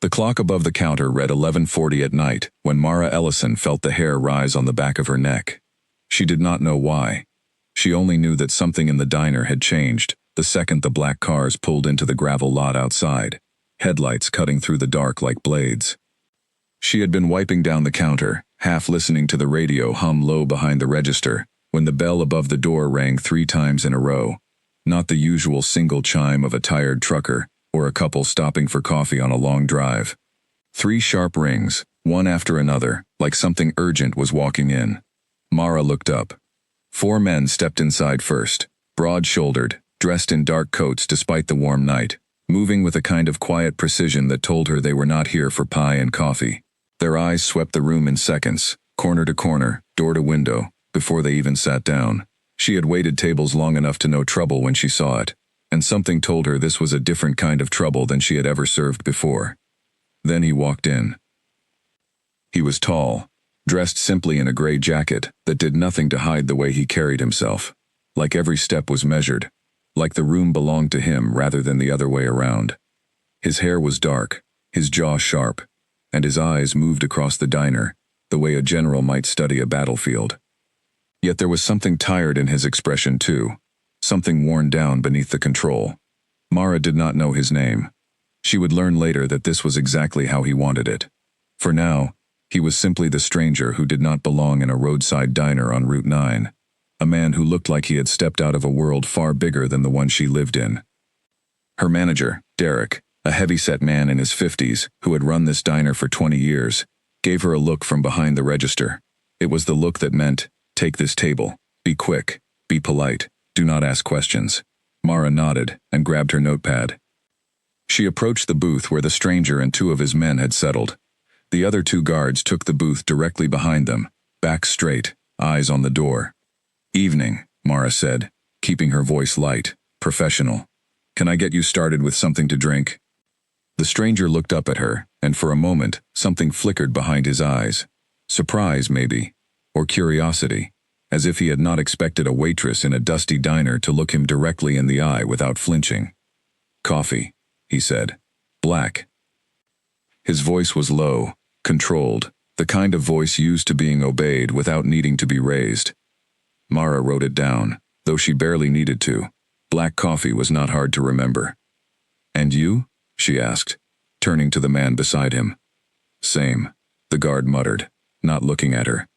The clock above the counter read 11:40 at night when Mara Ellison felt the hair rise on the back of her neck. She did not know why. She only knew that something in the diner had changed the second the black cars pulled into the gravel lot outside, headlights cutting through the dark like blades. She had been wiping down the counter, half listening to the radio hum low behind the register, when the bell above the door rang 3 times in a row. Not the usual single chime of a tired trucker or a couple stopping for coffee on a long drive. 3 sharp rings, one after another, like something urgent was walking in. Mara looked up. 4 men stepped inside first, broad-shouldered, dressed in dark coats despite the warm night, moving with a kind of quiet precision that told her they were not here for pie and coffee. Their eyes swept the room in seconds, corner to corner, door to window, before they even sat down. She had waited tables long enough to know trouble when she saw it, and something told her this was a different kind of trouble than she had ever served before. Then he walked in. He was tall, dressed simply in a gray jacket that did nothing to hide the way he carried himself, like every step was measured, like the room belonged to him rather than the other way around. His hair was dark, his jaw sharp, and his eyes moved across the diner, the way a general might study a battlefield. Yet there was something tired in his expression too, something worn down beneath the control. Mara did not know his name. She would learn later that this was exactly how he wanted it. For now, he was simply the stranger who did not belong in a roadside diner on Route 9, a man who looked like he had stepped out of a world far bigger than the one she lived in. Her manager, Derek, a heavy-set man in his 50s who had run this diner for 20 years, gave her a look from behind the register. It was the look that meant, "Take this table. Be quick. Be polite. Do not ask questions." Mara nodded and grabbed her notepad. She approached the booth where the stranger and 2 of his men had settled. The other 2 guards took the booth directly behind them, back straight, eyes on the door. "Evening," Mara said, keeping her voice light, professional. "Can I get you started with something to drink?" The stranger looked up at her, and for a moment, something flickered behind his eyes. Surprise, maybe, or curiosity, as if he had not expected a waitress in a dusty diner to look him directly in the eye without flinching. "Coffee," he said. "Black." His voice was low, controlled, the kind of voice used to being obeyed without needing to be raised. Mara wrote it down, though she barely needed to. Black coffee was not hard to remember. "And you?" she asked, turning to the man beside him. "Same," the guard muttered, not looking at her.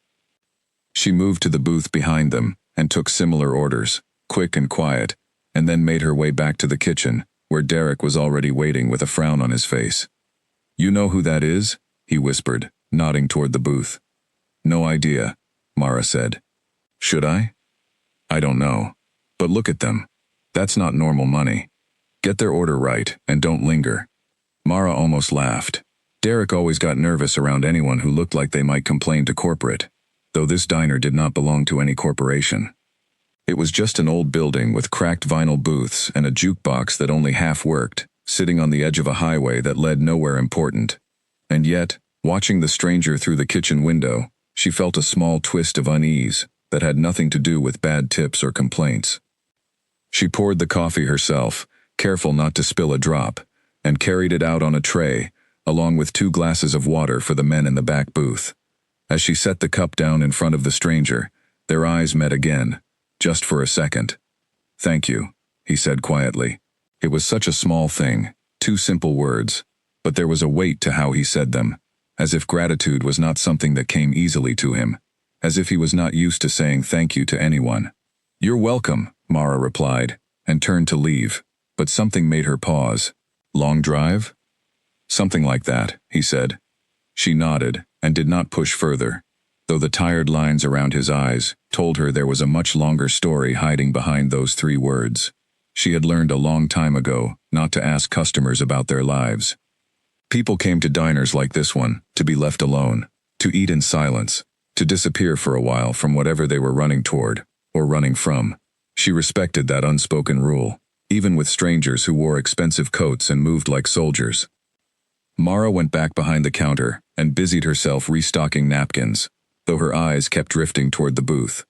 She moved to the booth behind them and took similar orders, quick and quiet, and then made her way back to the kitchen, where Derek was already waiting with a frown on his face. "You know who that is?" he whispered, nodding toward the booth. "No idea," Mara said. "Should I?" "I don't know. But look at them. That's not normal money. Get their order right, and don't linger." Mara almost laughed. Derek always got nervous around anyone who looked like they might complain to corporate, though this diner did not belong to any corporation. It was just an old building with cracked vinyl booths and a jukebox that only half worked, sitting on the edge of a highway that led nowhere important. And yet, watching the stranger through the kitchen window, she felt a small twist of unease that had nothing to do with bad tips or complaints. She poured the coffee herself, careful not to spill a drop, and carried it out on a tray, along with 2 glasses of water for the men in the back booth. As she set the cup down in front of the stranger, their eyes met again, just for a second. "Thank you," he said quietly. It was such a small thing, 2 simple words, but there was a weight to how he said them, as if gratitude was not something that came easily to him, as if he was not used to saying thank you to anyone. "You're welcome," Mara replied, and turned to leave, but something made her pause. "Long drive?" "Something like that," he said. She nodded, and did not push further, though the tired lines around his eyes told her there was a much longer story hiding behind those 3 words. She had learned a long time ago not to ask customers about their lives. People came to diners like this one to be left alone, to eat in silence, to disappear for a while from whatever they were running toward, or running from. She respected that unspoken rule, even with strangers who wore expensive coats and moved like soldiers. Mara went back behind the counter and busied herself restocking napkins, though her eyes kept drifting toward the booth.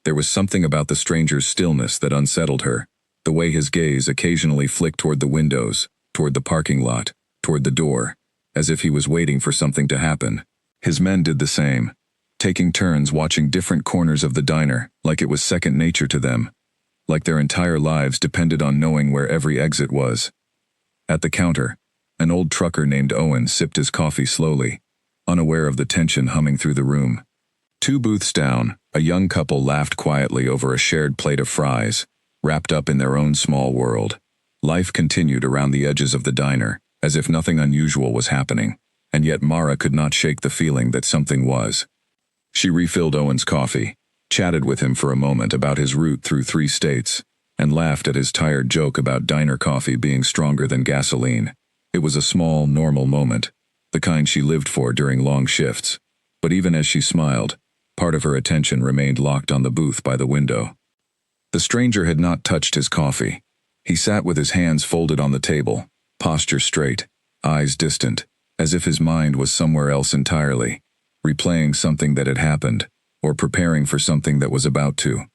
There was something about the stranger's stillness that unsettled her, the way his gaze occasionally flicked toward the windows, toward the parking lot, toward the door. as if he was waiting for something to happen. His men did the same, taking turns watching different corners of the diner, like it was second nature to them, like their entire lives depended on knowing where every exit was. At the counter, an old trucker named Owen sipped his coffee slowly, unaware of the tension humming through the room. 2 booths down, a young couple laughed quietly over a shared plate of fries, wrapped up in their own small world. Life continued around the edges of the diner, as if nothing unusual was happening, and yet Mara could not shake the feeling that something was. She refilled Owen's coffee, chatted with him for a moment about his route through 3 states, and laughed at his tired joke about diner coffee being stronger than gasoline. It was a small, normal moment, the kind she lived for during long shifts. But even as she smiled, part of her attention remained locked on the booth by the window. The stranger had not touched his coffee. He sat with his hands folded on the table, posture straight, eyes distant, as if his mind was somewhere else entirely, replaying something that had happened, or preparing for something that was about to.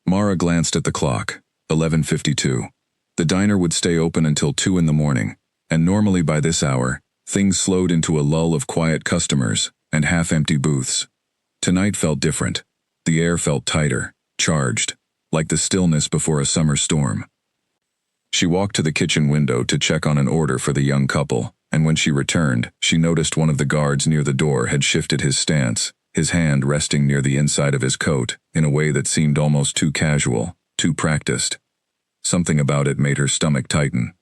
Mara glanced at the clock, 11:52. The diner would stay open until 2 in the morning, and normally by this hour, things slowed into a lull of quiet customers and half-empty booths. Tonight felt different. The air felt tighter, charged, like the stillness before a summer storm. She walked to the kitchen window to check on an order for the young couple, and when she returned, she noticed one of the guards near the door had shifted his stance, his hand resting near the inside of his coat, in a way that seemed almost too casual, too practiced. Something about it made her stomach tighten.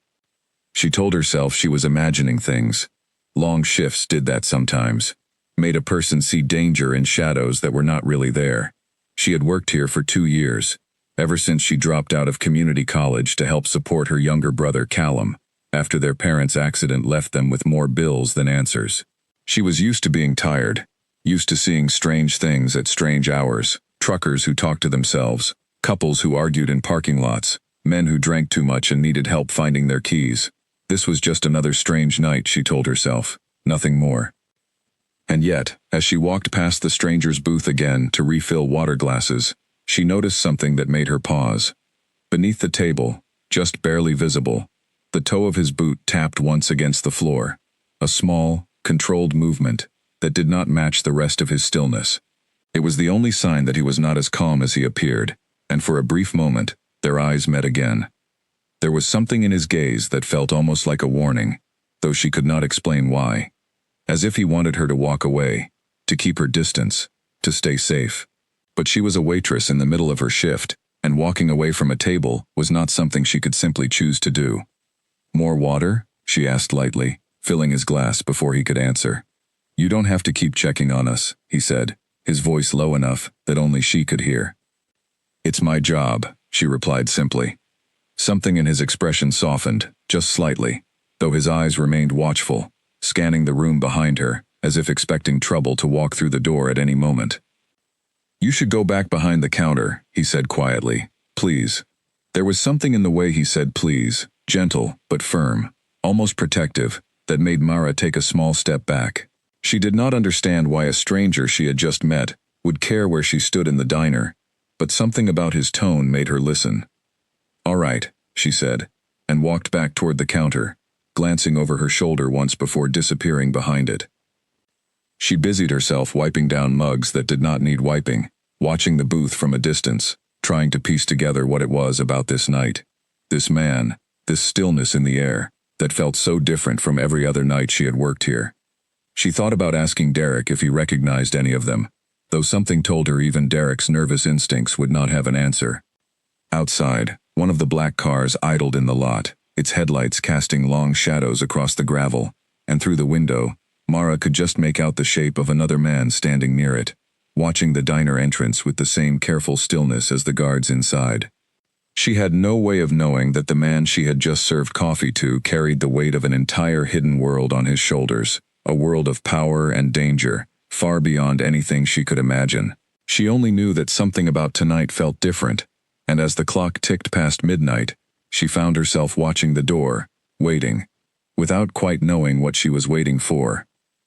She told herself she was imagining things. Long shifts did that sometimes, made a person see danger in shadows that were not really there. She had worked here for 2 years, ever since she dropped out of community college to help support her younger brother Callum, after their parents' accident left them with more bills than answers. She was used to being tired, used to seeing strange things at strange hours, truckers who talked to themselves, couples who argued in parking lots, men who drank too much and needed help finding their keys. This was just another strange night, she told herself, nothing more. And yet, as she walked past the stranger's booth again to refill water glasses, she noticed something that made her pause. Beneath the table, just barely visible, the toe of his boot tapped once against the floor, a small, controlled movement that did not match the rest of his stillness. It was the only sign that he was not as calm as he appeared, and for a brief moment, their eyes met again. There was something in his gaze that felt almost like a warning, though she could not explain why. As if he wanted her to walk away, to keep her distance, to stay safe. But she was a waitress in the middle of her shift, and walking away from a table was not something she could simply choose to do. "More water?" she asked lightly, filling his glass before he could answer. "You don't have to keep checking on us," he said, his voice low enough that only she could hear. "It's my job," she replied simply. Something in his expression softened, just slightly, though his eyes remained watchful, scanning the room behind her, as if expecting trouble to walk through the door at any moment. "You should go back behind the counter," he said quietly. "Please." There was something in the way he said please, gentle but firm, almost protective, that made Mara take a small step back. She did not understand why a stranger she had just met would care where she stood in the diner, but something about his tone made her listen. "All right," she said, and walked back toward the counter, glancing over her shoulder once before disappearing behind it. She busied herself wiping down mugs that did not need wiping, watching the booth from a distance, trying to piece together what it was about this night, this man, this stillness in the air, that felt so different from every other night she had worked here. She thought about asking Derek if he recognized any of them, though something told her even Derek's nervous instincts would not have an answer. Outside, one of the black cars idled in the lot, its headlights casting long shadows across the gravel, and through the window, Mara could just make out the shape of another man standing near it, watching the diner entrance with the same careful stillness as the guards inside. She had no way of knowing that the man she had just served coffee to carried the weight of an entire hidden world on his shoulders, a world of power and danger, far beyond anything she could imagine. She only knew that something about tonight felt different, and as the clock ticked past midnight, she found herself watching the door, waiting, without quite knowing what she was waiting for.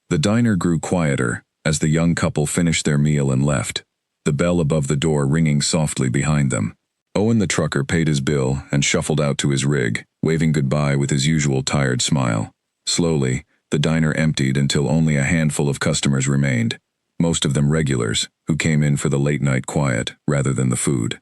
The diner grew quieter as the young couple finished their meal and left, the bell above the door ringing softly behind them. Owen the trucker paid his bill and shuffled out to his rig, waving goodbye with his usual tired smile. Slowly, The diner emptied until only a handful of customers remained, most of them regulars, who came in for the late-night quiet rather than the food.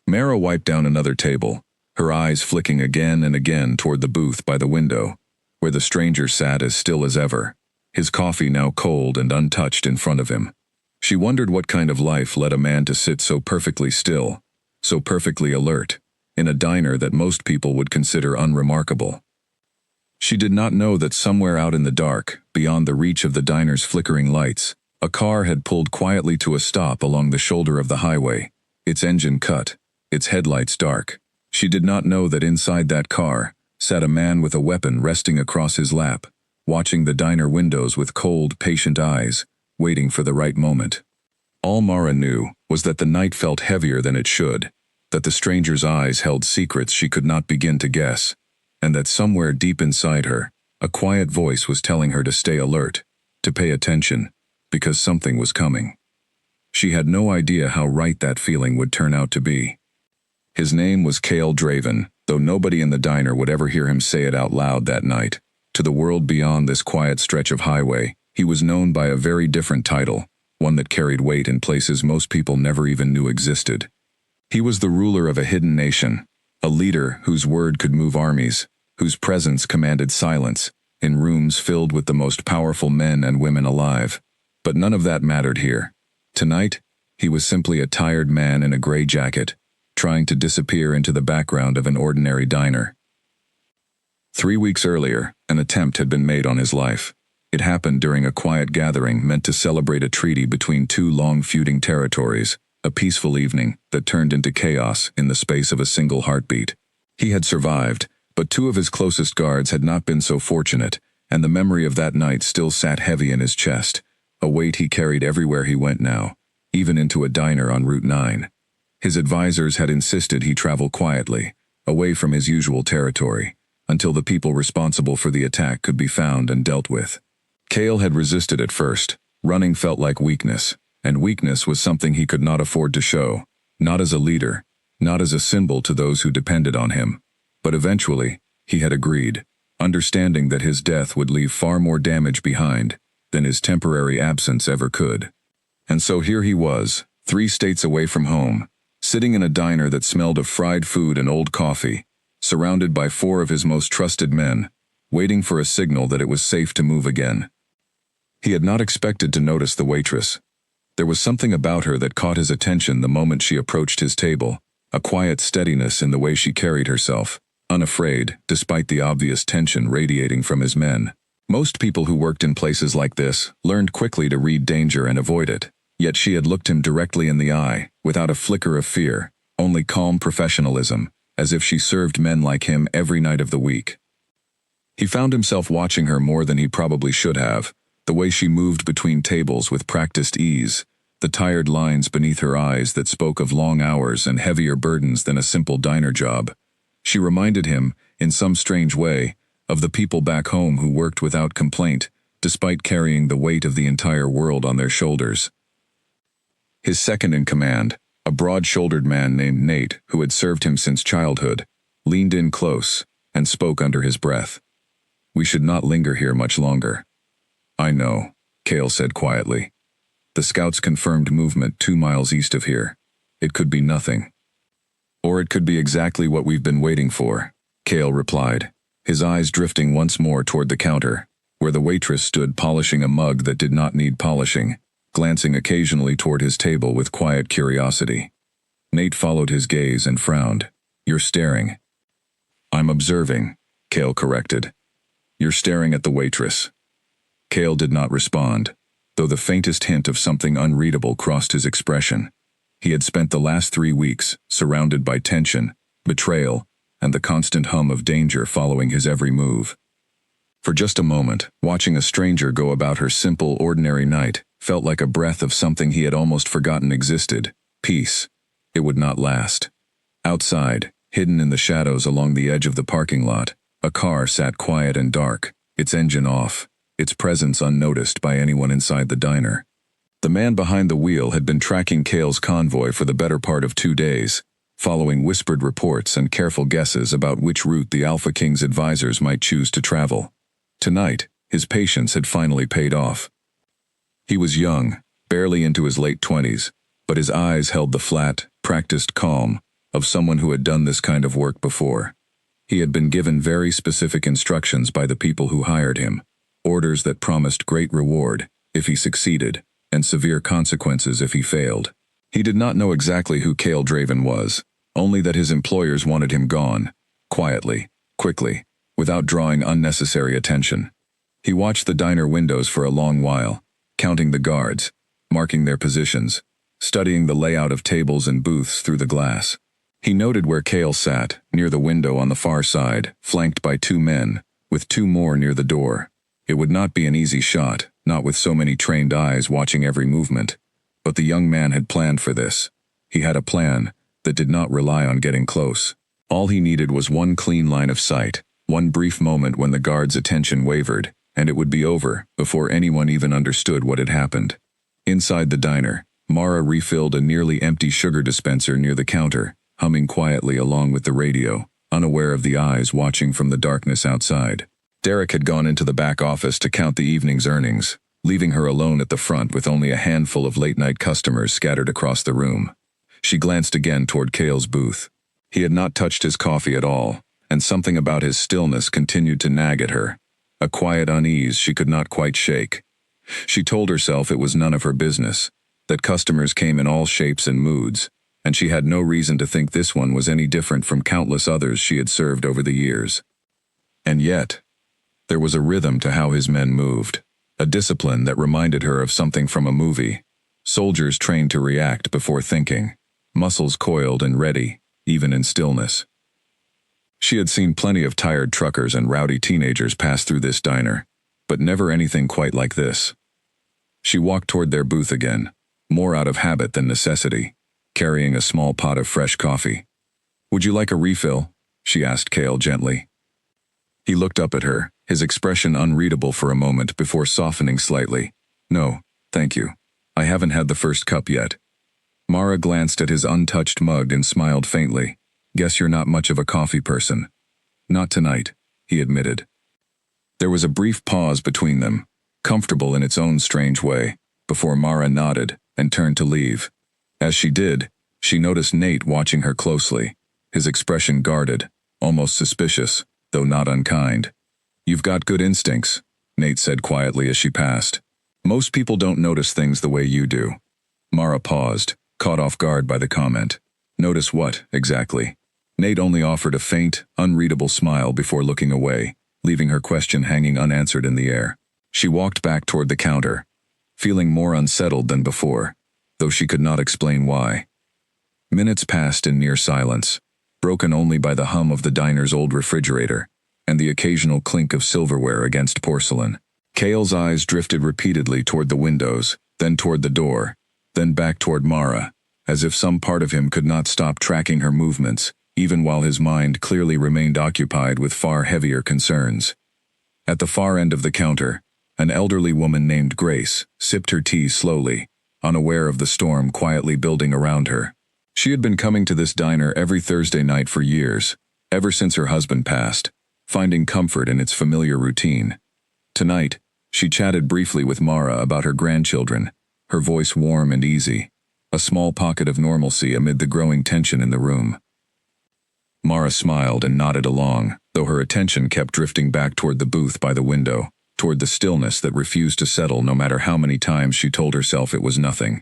Mara wiped down another table, her eyes flicking again and again toward the booth by the window, where the stranger sat as still as ever, his coffee now cold and untouched in front of him. She wondered what kind of life led a man to sit so perfectly still, so perfectly alert, in a diner that most people would consider unremarkable. She did not know that somewhere out in the dark, beyond the reach of the diner's flickering lights, a car had pulled quietly to a stop along the shoulder of the highway, its engine cut, its headlights dark. She did not know that inside that car sat a man with a weapon resting across his lap, watching the diner windows with cold, patient eyes, waiting for the right moment. All Mara knew was that the night felt heavier than it should, that the stranger's eyes held secrets she could not begin to guess, and that somewhere deep inside her, a quiet voice was telling her to stay alert, to pay attention, because something was coming. She had no idea how right that feeling would turn out to be. His name was Cale Draven, though nobody in the diner would ever hear him say it out loud that night. To the world beyond this quiet stretch of highway, he was known by a very different title, one that carried weight in places most people never even knew existed. He was the ruler of a hidden nation, a leader whose word could move armies, whose presence commanded silence, in rooms filled with the most powerful men and women alive. But none of that mattered here. Tonight, he was simply a tired man in a gray jacket, trying to disappear into the background of an ordinary diner. 3 weeks earlier, an attempt had been made on his life. It happened during a quiet gathering meant to celebrate a treaty between two long-feuding territories, a peaceful evening that turned into chaos in the space of a single heartbeat. He had survived, but two of his closest guards had not been so fortunate, and the memory of that night still sat heavy in his chest, a weight he carried everywhere he went now, even into a diner on Route 9. His advisors had insisted he travel quietly, away from his usual territory, until the people responsible for the attack could be found and dealt with. Cale had resisted at first. Running felt like weakness, and weakness was something he could not afford to show, not as a leader, not as a symbol to those who depended on him. But eventually, he had agreed, understanding that his death would leave far more damage behind than his temporary absence ever could. And so here he was, 3 states away from home, sitting in a diner that smelled of fried food and old coffee, surrounded by 4 of his most trusted men, waiting for a signal that it was safe to move again. He had not expected to notice the waitress. There was something about her that caught his attention the moment she approached his table, a quiet steadiness in the way she carried herself, unafraid, despite the obvious tension radiating from his men. Most people who worked in places like this learned quickly to read danger and avoid it, yet she had looked him directly in the eye, without a flicker of fear, only calm professionalism, as if she served men like him every night of the week. He found himself watching her more than he probably should have, the way she moved between tables with practiced ease, the tired lines beneath her eyes that spoke of long hours and heavier burdens than a simple diner job. She reminded him, in some strange way, of the people back home who worked without complaint, despite carrying the weight of the entire world on their shoulders. His second in command, a broad-shouldered man named Nate, who had served him since childhood, leaned in close and spoke under his breath. "We should not linger here much longer." "I know," Cale said quietly. "The scouts confirmed movement 2 miles east of here. It could be nothing. Or it could be exactly what we've been waiting for," Cale replied, his eyes drifting once more toward the counter, where the waitress stood polishing a mug that did not need polishing, glancing occasionally toward his table with quiet curiosity. Nate followed his gaze and frowned. "You're staring." "I'm observing," Cale corrected. "You're staring at the waitress." Cale did not respond, though the faintest hint of something unreadable crossed his expression. He had spent the last 3 weeks surrounded by tension, betrayal, and the constant hum of danger following his every move. For just a moment, watching a stranger go about her simple, ordinary night felt like a breath of something he had almost forgotten existed: peace. It would not last. Outside, hidden in the shadows along the edge of the parking lot, a car sat quiet and dark, its engine off, its presence unnoticed by anyone inside the diner. The man behind the wheel had been tracking Cale's convoy for the better part of 2 days, following whispered reports and careful guesses about which route the Alpha King's advisors might choose to travel. Tonight, His patience had finally paid off. He was young, barely into his late 20s, but his eyes held the flat, practiced calm of someone who had done this kind of work before. He had been given very specific instructions by the people who hired him, orders that promised great reward if he succeeded, and severe consequences if he failed. He did not know exactly who Cale Draven was, only that his employers wanted him gone, quietly, quickly, without drawing unnecessary attention. He watched the diner windows for a long while, counting the guards, marking their positions, studying the layout of tables and booths through the glass. He noted where Cale sat, near the window on the far side, flanked by 2 men, with 2 more near the door. It would not be an easy shot, not with so many trained eyes watching every movement. But the young man had planned for this. He had a plan that did not rely on getting close. All he needed was one clean line of sight, one brief moment when the guard's attention wavered, and it would be over before anyone even understood what had happened. Inside the diner, Mara refilled a nearly empty sugar dispenser near the counter, humming quietly along with the radio, unaware of the eyes watching from the darkness outside. Derek had gone into the back office to count the evening's earnings, leaving her alone at the front with only a handful of late-night customers scattered across the room. She glanced again toward Cale's booth. He had not touched his coffee at all, and something about his stillness continued to nag at her, a quiet unease she could not quite shake. She told herself it was none of her business, that customers came in all shapes and moods, and she had no reason to think this one was any different from countless others she had served over the years. And yet, there was a rhythm to how his men moved, a discipline that reminded her of something from a movie. Soldiers trained to react before thinking, muscles coiled and ready, even in stillness. She had seen plenty of tired truckers and rowdy teenagers pass through this diner, but never anything quite like this. She walked toward their booth again, more out of habit than necessity, carrying a small pot of fresh coffee. "Would you like a refill?" she asked Cale gently. He looked up at her, his expression unreadable for a moment before softening slightly. "No, thank you. I haven't had the first cup yet." Mara glanced at his untouched mug and smiled faintly. "Guess you're not much of a coffee person." "Not tonight," he admitted. There was a brief pause between them, comfortable in its own strange way, before Mara nodded and turned to leave. As she did, she noticed Nate watching her closely, his expression guarded, almost suspicious, though not unkind. "You've got good instincts," Nate said quietly as she passed. "Most people don't notice things the way you do." Mara paused, caught off guard by the comment. Notice what, exactly? Nate only offered a faint, unreadable smile before looking away, leaving her question hanging unanswered in the air. She walked back toward the counter, feeling more unsettled than before, though she could not explain why. Minutes passed in near silence, broken only by the hum of the diner's old refrigerator and the occasional clink of silverware against porcelain. Cale's eyes drifted repeatedly toward the windows, then toward the door, then back toward Mara, as if some part of him could not stop tracking her movements, even while his mind clearly remained occupied with far heavier concerns. At the far end of the counter, an elderly woman named Grace sipped her tea slowly, unaware of the storm quietly building around her. She had been coming to this diner every Thursday night for years, ever since her husband passed, finding comfort in its familiar routine. Tonight, she chatted briefly with Mara about her grandchildren, her voice warm and easy, a small pocket of normalcy amid the growing tension in the room. Mara smiled and nodded along, though her attention kept drifting back toward the booth by the window, toward the stillness that refused to settle no matter how many times she told herself it was nothing.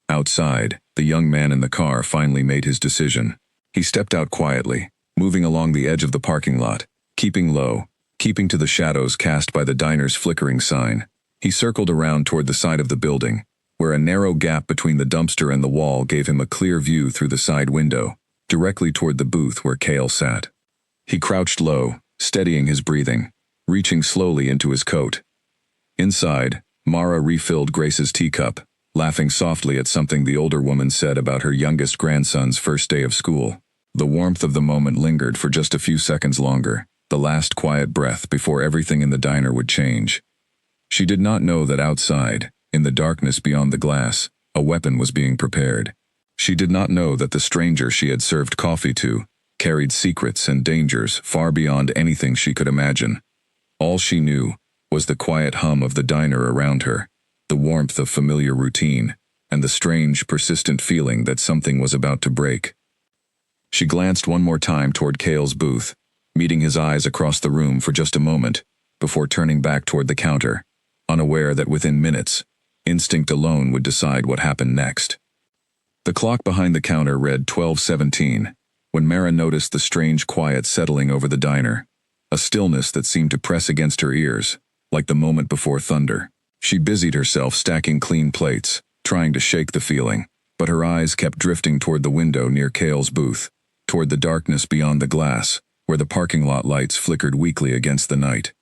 Outside, the young man in the car finally made his decision. He stepped out quietly, moving along the edge of the parking lot, keeping low, keeping to the shadows cast by the diner's flickering sign. He circled around toward the side of the building, where a narrow gap between the dumpster and the wall gave him a clear view through the side window, directly toward the booth where Cale sat. He crouched low, steadying his breathing, reaching slowly into his coat. Inside, Mara refilled Grace's teacup, laughing softly at something the older woman said about her youngest grandson's first day of school. The warmth of the moment lingered for just a few seconds longer, the last quiet breath before everything in the diner would change. She did not know that outside, in the darkness beyond the glass, a weapon was being prepared. She did not know that the stranger she had served coffee to carried secrets and dangers far beyond anything she could imagine. All she knew was the quiet hum of the diner around her, the warmth of familiar routine, and the strange, persistent feeling that something was about to break. She glanced one more time toward Cale's booth, meeting his eyes across the room for just a moment, before turning back toward the counter, unaware that within minutes, instinct alone would decide what happened next. The clock behind the counter read 12:17, when Mara noticed the strange quiet settling over the diner, a stillness that seemed to press against her ears, like the moment before thunder. She busied herself stacking clean plates, trying to shake the feeling, but her eyes kept drifting toward the window near Cale's booth, toward the darkness beyond the glass, where the parking lot lights flickered weakly against the night.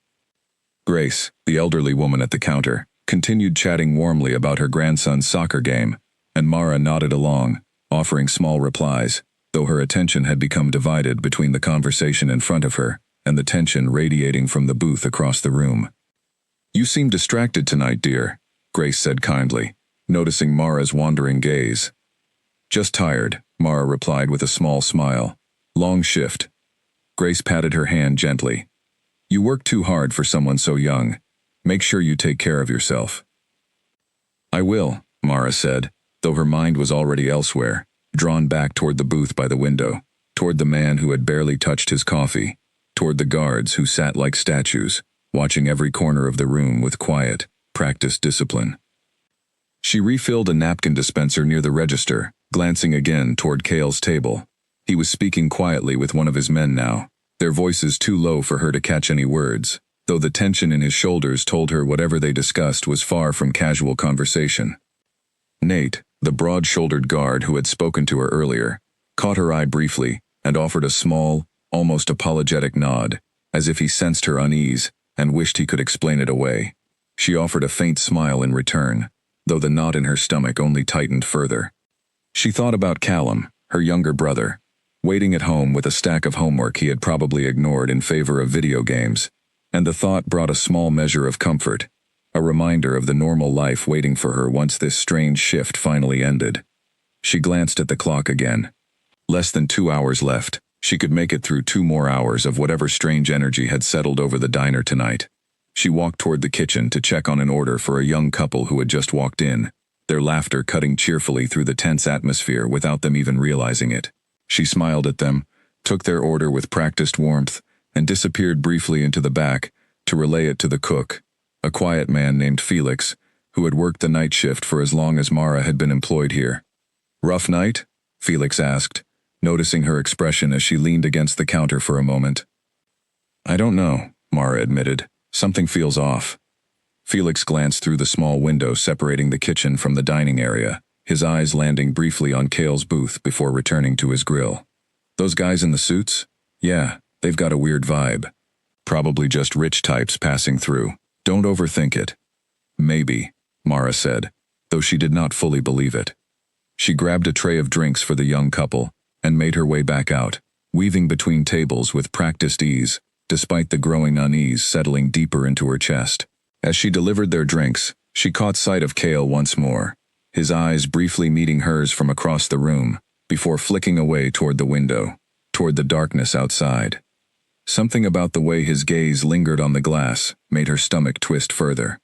Grace, the elderly woman at the counter, continued chatting warmly about her grandson's soccer game, and Mara nodded along, offering small replies, though her attention had become divided between the conversation in front of her and the tension radiating from the booth across the room. "You seem distracted tonight, dear," Grace said kindly, noticing Mara's wandering gaze. "Just tired," Mara replied with a small smile. "Long shift." Grace patted her hand gently. "You work too hard for someone so young. Make sure you take care of yourself." "I will," Mara said, though her mind was already elsewhere, drawn back toward the booth by the window, toward the man who had barely touched his coffee, toward the guards who sat like statues, watching every corner of the room with quiet, practiced discipline. She refilled a napkin dispenser near the register, glancing again toward Cale's table. He was speaking quietly with one of his men now, their voices too low for her to catch any words, though the tension in his shoulders told her whatever they discussed was far from casual conversation. Nate, the broad-shouldered guard who had spoken to her earlier, caught her eye briefly and offered a small, almost apologetic nod, as if he sensed her unease and wished he could explain it away. She offered a faint smile in return, though the knot in her stomach only tightened further. She thought about Callum, her younger brother, waiting at home with a stack of homework he had probably ignored in favor of video games, and the thought brought a small measure of comfort, a reminder of the normal life waiting for her once this strange shift finally ended. She glanced at the clock again. Less than 2 hours left. She could make it through 2 more hours of whatever strange energy had settled over the diner tonight. She walked toward the kitchen to check on an order for a young couple who had just walked in, their laughter cutting cheerfully through the tense atmosphere without them even realizing it. She smiled at them, took their order with practiced warmth, and disappeared briefly into the back to relay it to the cook, a quiet man named Felix, who had worked the night shift for as long as Mara had been employed here. "Rough night?" Felix asked, noticing her expression as she leaned against the counter for a moment. "I don't know," Mara admitted. "Something feels off." Felix glanced through the small window separating the kitchen from the dining area, his eyes landing briefly on Cale's booth before returning to his grill. "Those guys in the suits? Yeah, they've got a weird vibe. Probably just rich types passing through. Don't overthink it." "Maybe," Mara said, though she did not fully believe it. She grabbed a tray of drinks for the young couple and made her way back out, weaving between tables with practiced ease, despite the growing unease settling deeper into her chest. As she delivered their drinks, she caught sight of Cale once more, his eyes briefly meeting hers from across the room, before flicking away toward the window, toward the darkness outside. Something about the way his gaze lingered on the glass made her stomach twist further.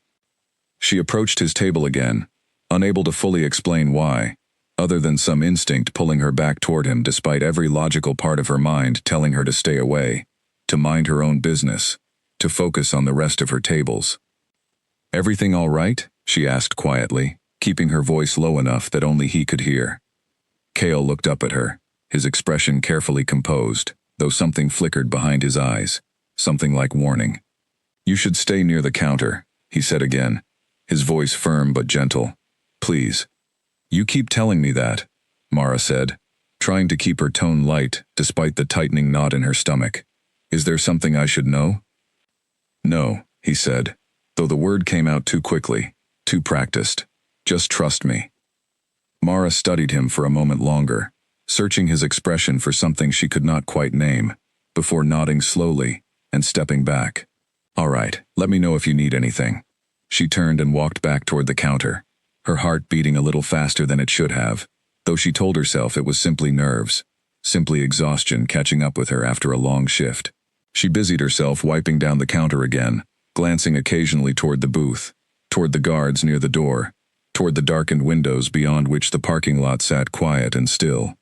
She approached his table again, unable to fully explain why, other than some instinct pulling her back toward him despite every logical part of her mind telling her to stay away, to mind her own business, to focus on the rest of her tables. "Everything all right?" she asked quietly, keeping her voice low enough that only he could hear. Cale looked up at her, his expression carefully composed, though something flickered behind his eyes, something like warning. "You should stay near the counter," he said again, his voice firm but gentle. "Please." "You keep telling me that," Mara said, trying to keep her tone light despite the tightening knot in her stomach. "Is there something I should know?" "No," he said, though the word came out too quickly, too practiced. "Just trust me." Mara studied him for a moment longer, searching his expression for something she could not quite name, before nodding slowly and stepping back. "All right, let me know if you need anything." She turned and walked back toward the counter, her heart beating a little faster than it should have, though she told herself it was simply nerves, simply exhaustion catching up with her after a long shift. She busied herself wiping down the counter again, glancing occasionally toward the booth, toward the guards near the door, toward the darkened windows beyond which the parking lot sat quiet and still.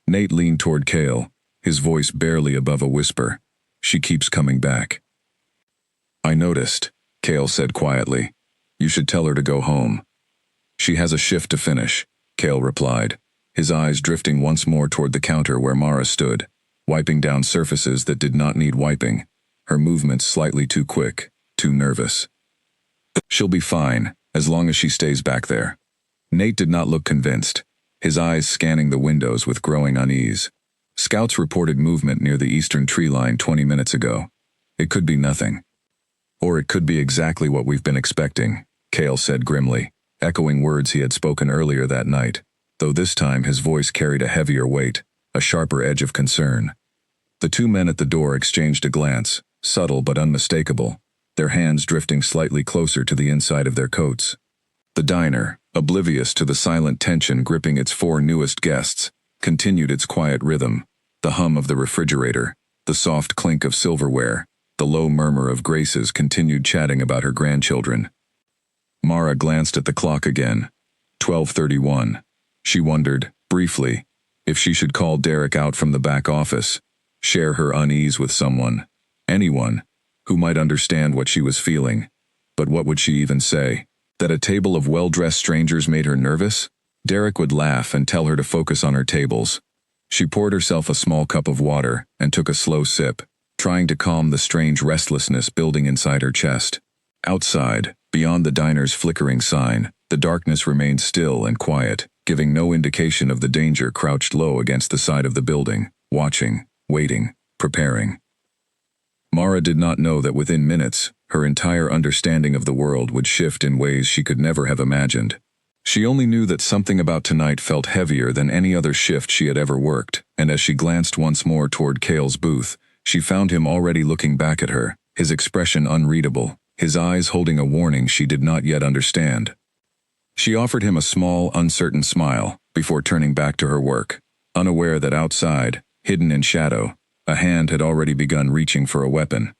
Nate leaned toward Cale, his voice barely above a whisper. "She keeps coming back." "I noticed," Cale said quietly. "You should tell her to go home." "She has a shift to finish," Cale replied, his eyes drifting once more toward the counter where Mara stood, wiping down surfaces that did not need wiping, her movements slightly too quick, too nervous. "She'll be fine, as long as she stays back there." Nate did not look convinced, his eyes scanning the windows with growing unease. Scouts reported movement near the eastern tree line 20 minutes ago. It could be nothing. "Or it could be exactly what we've been expecting," Cale said grimly, echoing words he had spoken earlier that night, though this time his voice carried a heavier weight, a sharper edge of concern. The two men at the door exchanged a glance, subtle but unmistakable, their hands drifting slightly closer to the inside of their coats. The diner, oblivious to the silent tension gripping its four newest guests, continued its quiet rhythm, the hum of the refrigerator, the soft clink of silverware, the low murmur of Grace's continued chatting about her grandchildren. Mara glanced at the clock again. 12:31. She wondered, briefly, if she should call Derek out from the back office, share her unease with someone, anyone, who might understand what she was feeling. But what would she even say? That a table of well-dressed strangers made her nervous? Derek would laugh and tell her to focus on her tables. She poured herself a small cup of water and took a slow sip, trying to calm the strange restlessness building inside her chest. Outside, beyond the diner's flickering sign, the darkness remained still and quiet, giving no indication of the danger crouched low against the side of the building, watching, waiting, preparing. Mara did not know that within minutes, her entire understanding of the world would shift in ways she could never have imagined. She only knew that something about tonight felt heavier than any other shift she had ever worked, and as she glanced once more toward Cale's booth, she found him already looking back at her, his expression unreadable, his eyes holding a warning she did not yet understand. She offered him a small, uncertain smile, before turning back to her work, unaware that outside, hidden in shadow, a hand had already begun reaching for a weapon.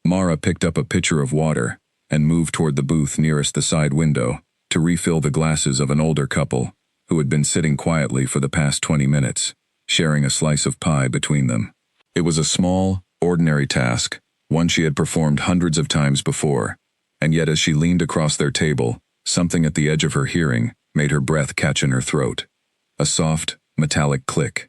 Mara picked up a pitcher of water and moved toward the booth nearest the side window to refill the glasses of an older couple who had been sitting quietly for the past 20 minutes, sharing a slice of pie between them. It was a small, ordinary task, one she had performed hundreds of times before, and yet as she leaned across their table, something at the edge of her hearing made her breath catch in her throat. A soft, metallic click.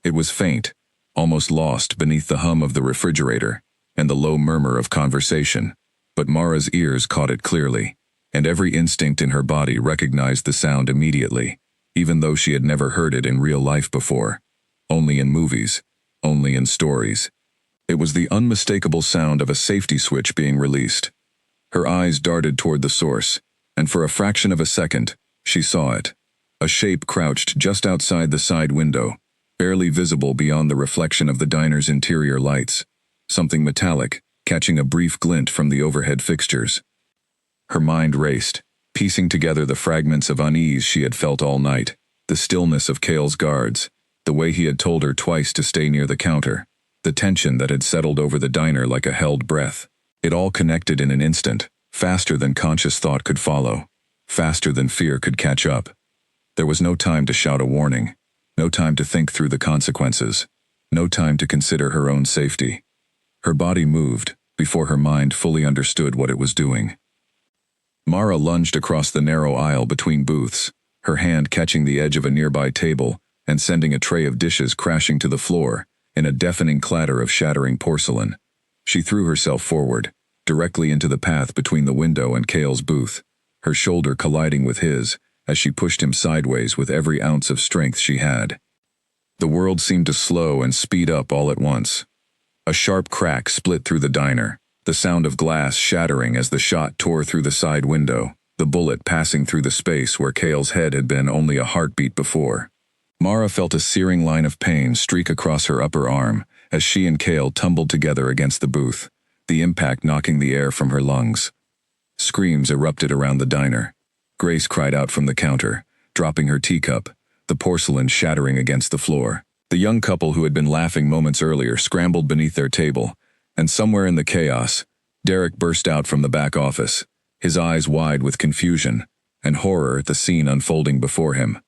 It was faint, almost lost beneath the hum of the refrigerator and the low murmur of conversation, but Mara's ears caught it clearly, and every instinct in her body recognized the sound immediately, even though she had never heard it in real life before. Only in movies, only in stories. It was the unmistakable sound of a safety switch being released. Her eyes darted toward the source, and for a fraction of a second, she saw it. A shape crouched just outside the side window, barely visible beyond the reflection of the diner's interior lights. Something metallic, catching a brief glint from the overhead fixtures. Her mind raced, piecing together the fragments of unease she had felt all night, the stillness of Cale's guards, the way he had told her twice to stay near the counter, the tension that had settled over the diner like a held breath. It all connected in an instant, faster than conscious thought could follow, faster than fear could catch up. There was no time to shout a warning, no time to think through the consequences, no time to consider her own safety. Her body moved before her mind fully understood what it was doing. Mara lunged across the narrow aisle between booths, her hand catching the edge of a nearby table and sending a tray of dishes crashing to the floor in a deafening clatter of shattering porcelain. She threw herself forward, directly into the path between the window and Cale's booth, her shoulder colliding with his as she pushed him sideways with every ounce of strength she had. The world seemed to slow and speed up all at once. A sharp crack split through the diner, the sound of glass shattering as the shot tore through the side window, the bullet passing through the space where Cale's head had been only a heartbeat before. Mara felt a searing line of pain streak across her upper arm as she and Cale tumbled together against the booth, the impact knocking the air from her lungs. Screams erupted around the diner. Grace cried out from the counter, dropping her teacup, the porcelain shattering against the floor. The young couple who had been laughing moments earlier scrambled beneath their table, and somewhere in the chaos, Derek burst out from the back office, his eyes wide with confusion and horror at the scene unfolding before him.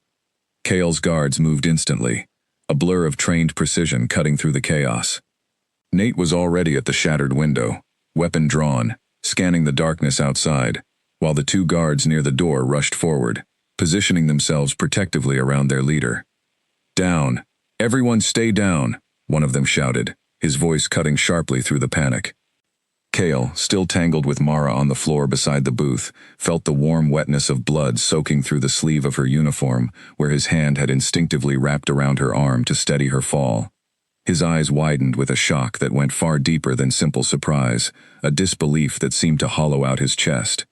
Cale's guards moved instantly, a blur of trained precision cutting through the chaos. Nate was already at the shattered window, weapon drawn, scanning the darkness outside, while the two guards near the door rushed forward, positioning themselves protectively around their leader. "Down! Everyone stay down!" one of them shouted, his voice cutting sharply through the panic. Cale, still tangled with Mara on the floor beside the booth, felt the warm wetness of blood soaking through the sleeve of her uniform, where his hand had instinctively wrapped around her arm to steady her fall. His eyes widened with a shock that went far deeper than simple surprise, a disbelief that seemed to hollow out his chest.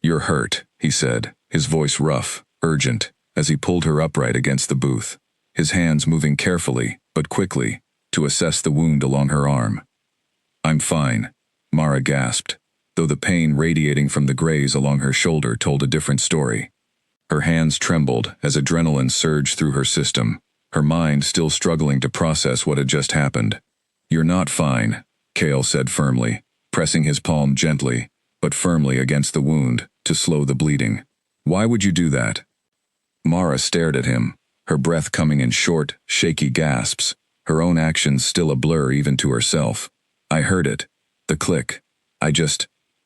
"You're hurt," he said, his voice rough, urgent, as he pulled her upright against the booth, his hands moving carefully, but quickly, to assess the wound along her arm. "I'm fine," Mara gasped, though the pain radiating from the graze along her shoulder told a different story. Her hands trembled as adrenaline surged through her system, her mind still struggling to process what had just happened. "You're not fine," Cale said firmly, pressing his palm gently, but firmly against the wound, to slow the bleeding. "Why would you do that?" Mara stared at him, her breath coming in short, shaky gasps, her own actions still a blur even to herself. "I heard it. The click.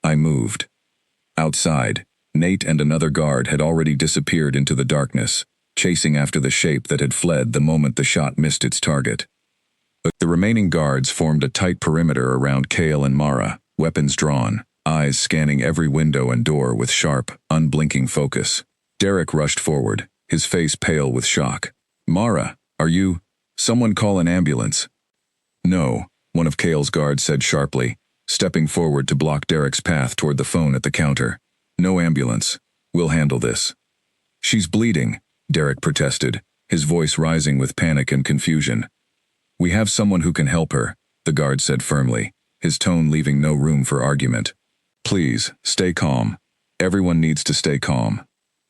I moved." Outside, Nate and another guard had already disappeared into the darkness, chasing after the shape that had fled the moment the shot missed its target. The remaining guards formed a tight perimeter around Cale and Mara, weapons drawn, eyes scanning every window and door with sharp, unblinking focus. Derek rushed forward, his face pale with shock. "Mara, are you? Someone call an ambulance." "No," one of Cale's guards said sharply, stepping forward to block Derek's path toward the phone at the counter. "No ambulance. We'll handle this." "She's bleeding," Derek protested, his voice rising with panic and confusion. "We have someone who can help her," the guard said firmly, his tone leaving no room for argument. "Please, stay calm. Everyone needs to stay calm."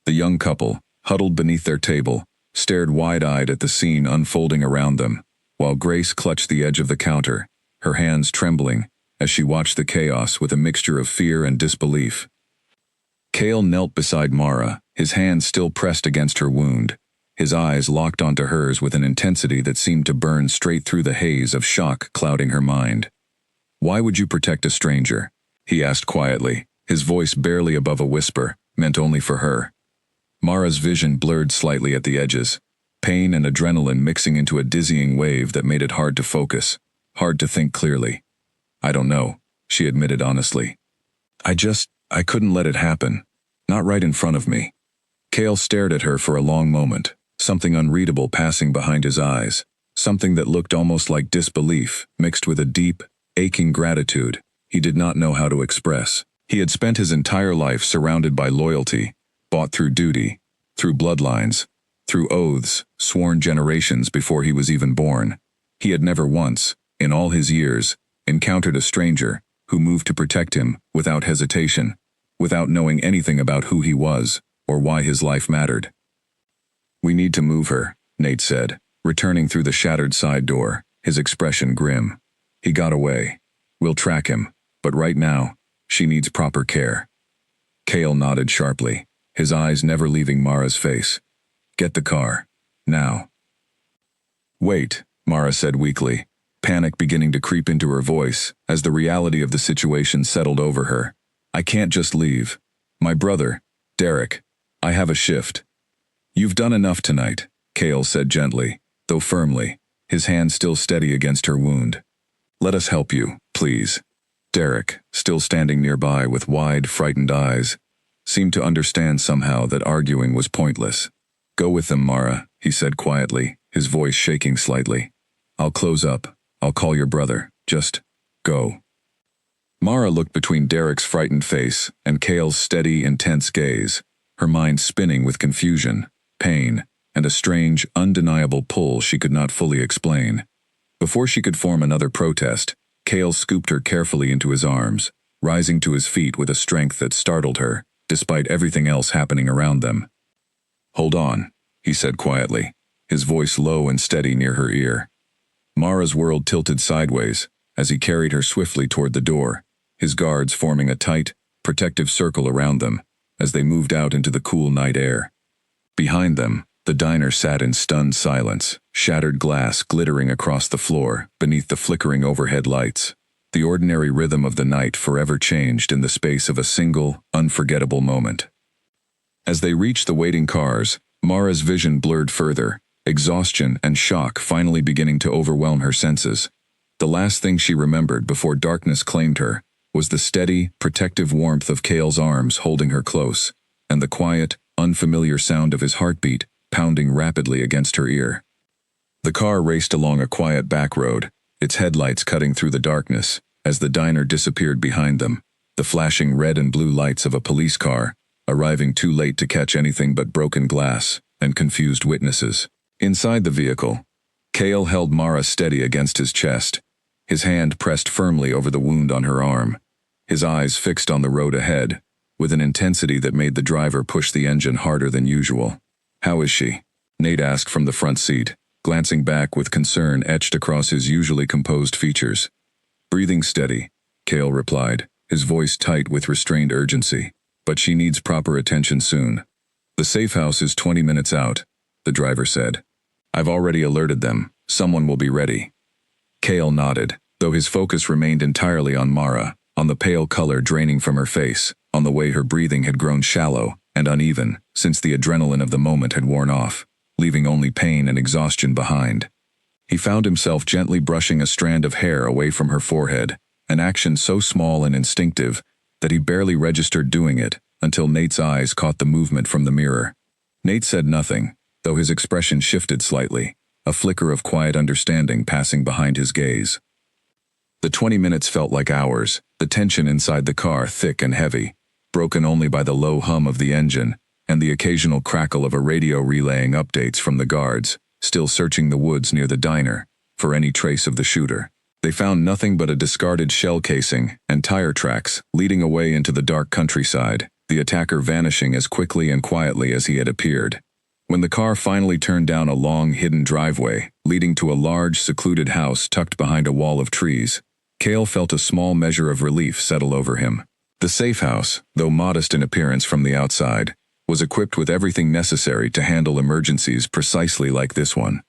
The young couple, huddled beneath their table, stared wide-eyed at the scene unfolding around them, while Grace clutched the edge of the counter, her hands trembling, as she watched the chaos with a mixture of fear and disbelief. Cale knelt beside Mara, his hands still pressed against her wound, his eyes locked onto hers with an intensity that seemed to burn straight through the haze of shock clouding her mind. "Why would you protect a stranger?" he asked quietly, his voice barely above a whisper, meant only for her. Mara's vision blurred slightly at the edges, pain and adrenaline mixing into a dizzying wave that made it hard to focus, hard to think clearly. "I don't know," she admitted honestly. I couldn't let it happen. Not right in front of me." Cale stared at her for a long moment, something unreadable passing behind his eyes, something that looked almost like disbelief, mixed with a deep, aching gratitude he did not know how to express. He had spent his entire life surrounded by loyalty, bought through duty, through bloodlines, through oaths, sworn generations before he was even born. He had never once, in all his years, encountered a stranger who moved to protect him without hesitation, without knowing anything about who he was or why his life mattered. "We need to move her," Nate said, returning through the shattered side door, his expression grim. "He got away. We'll track him, but right now, she needs proper care." Cale nodded sharply, his eyes never leaving Mara's face. "Get the car. Now." "Wait," Mara said weakly, panic beginning to creep into her voice as the reality of the situation settled over her. "I can't just leave. My brother, Derek, I have a shift." "You've done enough tonight," Cale said gently, though firmly, his hand still steady against her wound. "Let us help you, please." Derek, still standing nearby with wide, frightened eyes, seemed to understand somehow that arguing was pointless. "Go with them, Mara," he said quietly, his voice shaking slightly. "I'll close up. I'll call your brother. Just go." Mara looked between Derek's frightened face and Cale's steady, intense gaze, her mind spinning with confusion, pain, and a strange, undeniable pull she could not fully explain. Before she could form another protest, Cale scooped her carefully into his arms, rising to his feet with a strength that startled her, despite everything else happening around them. "Hold on," he said quietly, his voice low and steady near her ear. Mara's world tilted sideways as he carried her swiftly toward the door, his guards forming a tight, protective circle around them as they moved out into the cool night air. Behind them, the diner sat in stunned silence, shattered glass glittering across the floor beneath the flickering overhead lights. The ordinary rhythm of the night forever changed in the space of a single, unforgettable moment. As they reached the waiting cars, Mara's vision blurred further, exhaustion and shock finally beginning to overwhelm her senses. The last thing she remembered before darkness claimed her was the steady, protective warmth of Cale's arms holding her close, and the quiet, unfamiliar sound of his heartbeat pounding rapidly against her ear. The car raced along a quiet back road, its headlights cutting through the darkness as the diner disappeared behind them, the flashing red and blue lights of a police car, arriving too late to catch anything but broken glass and confused witnesses. Inside the vehicle, Cale held Mara steady against his chest, his hand pressed firmly over the wound on her arm, his eyes fixed on the road ahead, with an intensity that made the driver push the engine harder than usual. "How is she?" Nate asked from the front seat, glancing back with concern etched across his usually composed features. "Breathing steady," Cale replied, his voice tight with restrained urgency. "But she needs proper attention soon." "The safe house is 20 minutes out," the driver said. "I've already alerted them. Someone will be ready." Cale nodded, though his focus remained entirely on Mara, on the pale color draining from her face, on the way her breathing had grown shallow and uneven since the adrenaline of the moment had worn off, leaving only pain and exhaustion behind. He found himself gently brushing a strand of hair away from her forehead, an action so small and instinctive that he barely registered doing it until Nate's eyes caught the movement from the mirror. Nate said nothing, though his expression shifted slightly, a flicker of quiet understanding passing behind his gaze. The 20 minutes felt like hours, the tension inside the car thick and heavy, broken only by the low hum of the engine and the occasional crackle of a radio relaying updates from the guards, still searching the woods near the diner for any trace of the shooter. They found nothing but a discarded shell casing and tire tracks leading away into the dark countryside, the attacker vanishing as quickly and quietly as he had appeared. When the car finally turned down a long, hidden driveway leading to a large, secluded house tucked behind a wall of trees, Cale felt a small measure of relief settle over him. The safe house, though modest in appearance from the outside, was equipped with everything necessary to handle emergencies precisely like this one.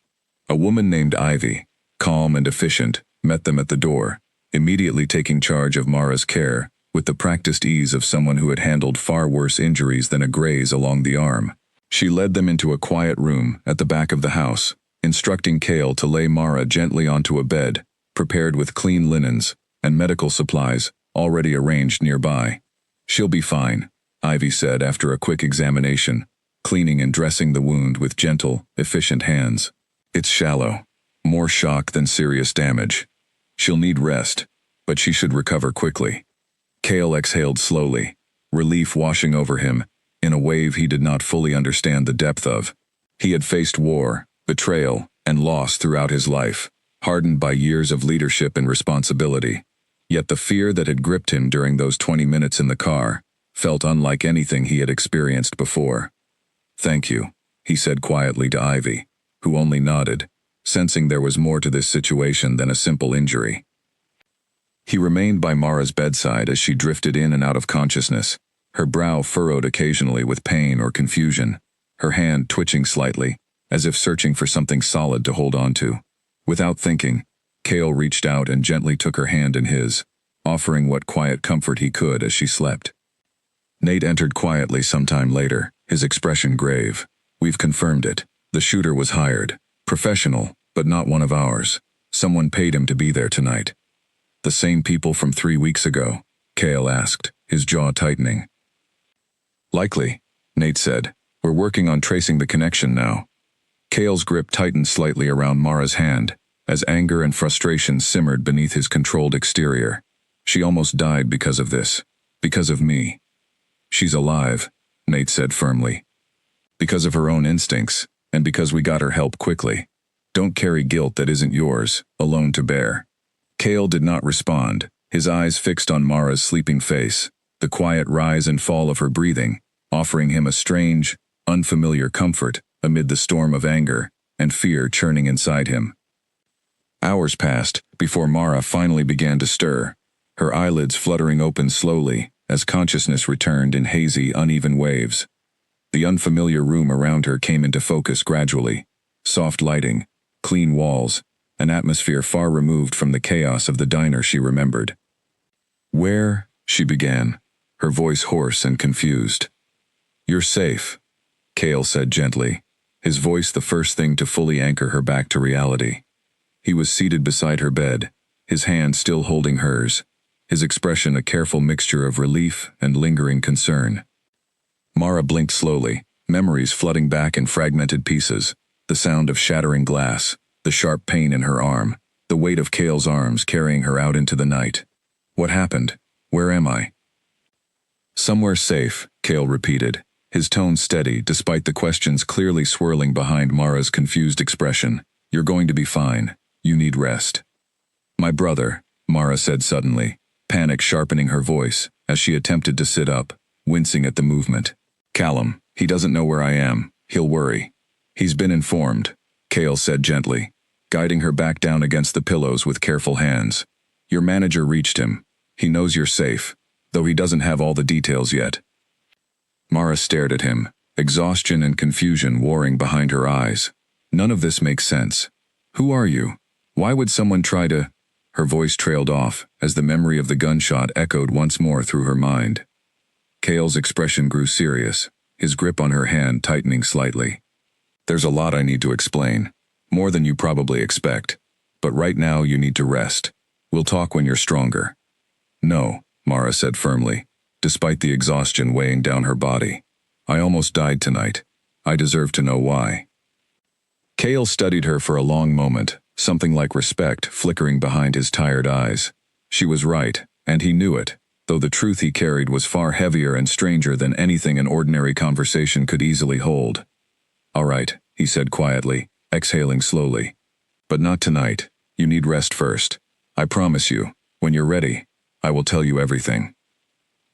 A woman named Ivy, calm and efficient, met them at the door, immediately taking charge of Mara's care with the practiced ease of someone who had handled far worse injuries than a graze along the arm. She led them into a quiet room at the back of the house, instructing Cale to lay Mara gently onto a bed, prepared with clean linens and medical supplies already arranged nearby. "She'll be fine," Ivy said after a quick examination, cleaning and dressing the wound with gentle, efficient hands. "It's shallow, more shock than serious damage. She'll need rest, but she should recover quickly." Cale exhaled slowly, relief washing over him in a wave he did not fully understand the depth of. He had faced war, betrayal, and loss throughout his life, hardened by years of leadership and responsibility. Yet the fear that had gripped him during those 20 minutes in the car felt unlike anything he had experienced before. "Thank you," he said quietly to Ivy, who only nodded, sensing there was more to this situation than a simple injury. He remained by Mara's bedside as she drifted in and out of consciousness, her brow furrowed occasionally with pain or confusion, her hand twitching slightly, as if searching for something solid to hold on to. Without thinking, Cale reached out and gently took her hand in his, offering what quiet comfort he could as she slept. Nate entered quietly sometime later, his expression grave. "We've confirmed it. The shooter was hired. Professional, but not one of ours. Someone paid him to be there tonight." "The same people from 3 weeks ago?" Cale asked, his jaw tightening. "Likely," Nate said. "We're working on tracing the connection now." Cale's grip tightened slightly around Mara's hand, as anger and frustration simmered beneath his controlled exterior. "She almost died because of this. Because of me." "She's alive," Nate said firmly. "Because of her own instincts, and because we got her help quickly. Don't carry guilt that isn't yours, alone to bear." Cale did not respond, his eyes fixed on Mara's sleeping face, the quiet rise and fall of her breathing, offering him a strange, unfamiliar comfort amid the storm of anger and fear churning inside him. Hours passed before Mara finally began to stir, her eyelids fluttering open slowly as consciousness returned in hazy, uneven waves. The unfamiliar room around her came into focus gradually. Soft lighting, clean walls, an atmosphere far removed from the chaos of the diner she remembered. "Where?" she began, her voice hoarse and confused. "You're safe," Cale said gently, his voice the first thing to fully anchor her back to reality. He was seated beside her bed, his hand still holding hers, his expression a careful mixture of relief and lingering concern. Mara blinked slowly, memories flooding back in fragmented pieces, the sound of shattering glass, the sharp pain in her arm, the weight of Cale's arms carrying her out into the night. "What happened? Where am I?" "Somewhere safe," Cale repeated, his tone steady despite the questions clearly swirling behind Mara's confused expression. "You're going to be fine. You need rest." "My brother," Mara said suddenly, panic sharpening her voice as she attempted to sit up, wincing at the movement. "Callum, he doesn't know where I am. He'll worry." "He's been informed," Cale said gently, guiding her back down against the pillows with careful hands. "Your manager reached him. He knows you're safe, though he doesn't have all the details yet." Mara stared at him, exhaustion and confusion warring behind her eyes. "None of this makes sense. Who are you? Why would someone try to—" Her voice trailed off as the memory of the gunshot echoed once more through her mind. Cale's expression grew serious, his grip on her hand tightening slightly. "There's a lot I need to explain, more than you probably expect. But right now you need to rest. We'll talk when you're stronger." "No," Mara said firmly, despite the exhaustion weighing down her body. "I almost died tonight. I deserve to know why." Cale studied her for a long moment, something like respect flickering behind his tired eyes. She was right, and he knew it, though the truth he carried was far heavier and stranger than anything an ordinary conversation could easily hold. "All right," he said quietly, exhaling slowly. "But not tonight. You need rest first. I promise you, when you're ready, I will tell you everything."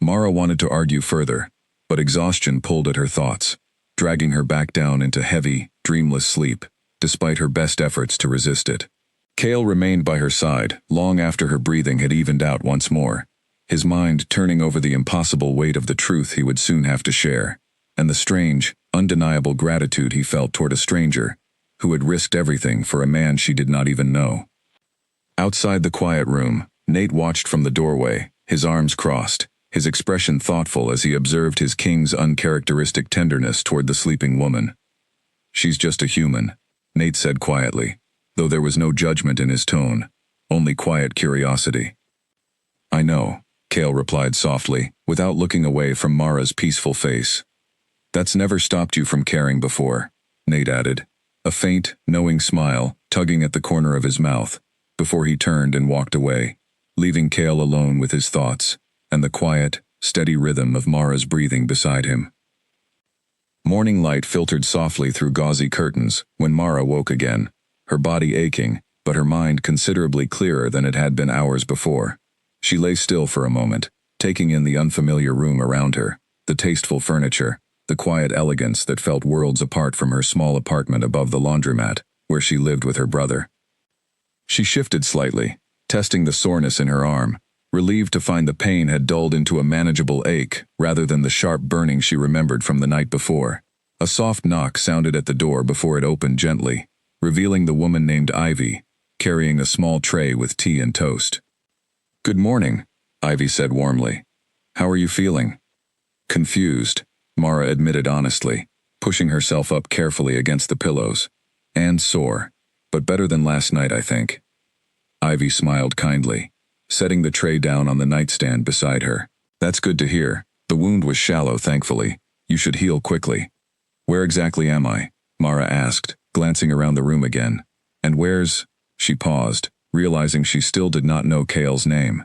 Mara wanted to argue further, but exhaustion pulled at her thoughts, dragging her back down into heavy, dreamless sleep, despite her best efforts to resist it. Cale remained by her side long after her breathing had evened out once more, his mind turning over the impossible weight of the truth he would soon have to share, and the strange, undeniable gratitude he felt toward a stranger who had risked everything for a man she did not even know. Outside the quiet room, Nate watched from the doorway, his arms crossed, his expression thoughtful as he observed his king's uncharacteristic tenderness toward the sleeping woman. "She's just a human," Nate said quietly, though there was no judgment in his tone, only quiet curiosity. "I know," Cale replied softly, without looking away from Mara's peaceful face. "That's never stopped you from caring before," Nate added, a faint, knowing smile tugging at the corner of his mouth, before he turned and walked away, leaving Cale alone with his thoughts and the quiet, steady rhythm of Mara's breathing beside him. Morning light filtered softly through gauzy curtains when Mara woke again, her body aching, but her mind considerably clearer than it had been hours before. She lay still for a moment, taking in the unfamiliar room around her, the tasteful furniture, the quiet elegance that felt worlds apart from her small apartment above the laundromat, where she lived with her brother. She shifted slightly, testing the soreness in her arm, relieved to find the pain had dulled into a manageable ache rather than the sharp burning she remembered from the night before. A soft knock sounded at the door before it opened gently, revealing the woman named Ivy, carrying a small tray with tea and toast. "Good morning," Ivy said warmly. "How are you feeling?" "Confused," Mara admitted honestly, pushing herself up carefully against the pillows. "And sore. But better than last night, I think." Ivy smiled kindly, setting the tray down on the nightstand beside her. "That's good to hear. The wound was shallow, thankfully. You should heal quickly." "Where exactly am I?" Mara asked, glancing around the room again. "And where's—" She paused, realizing she still did not know Cale's name.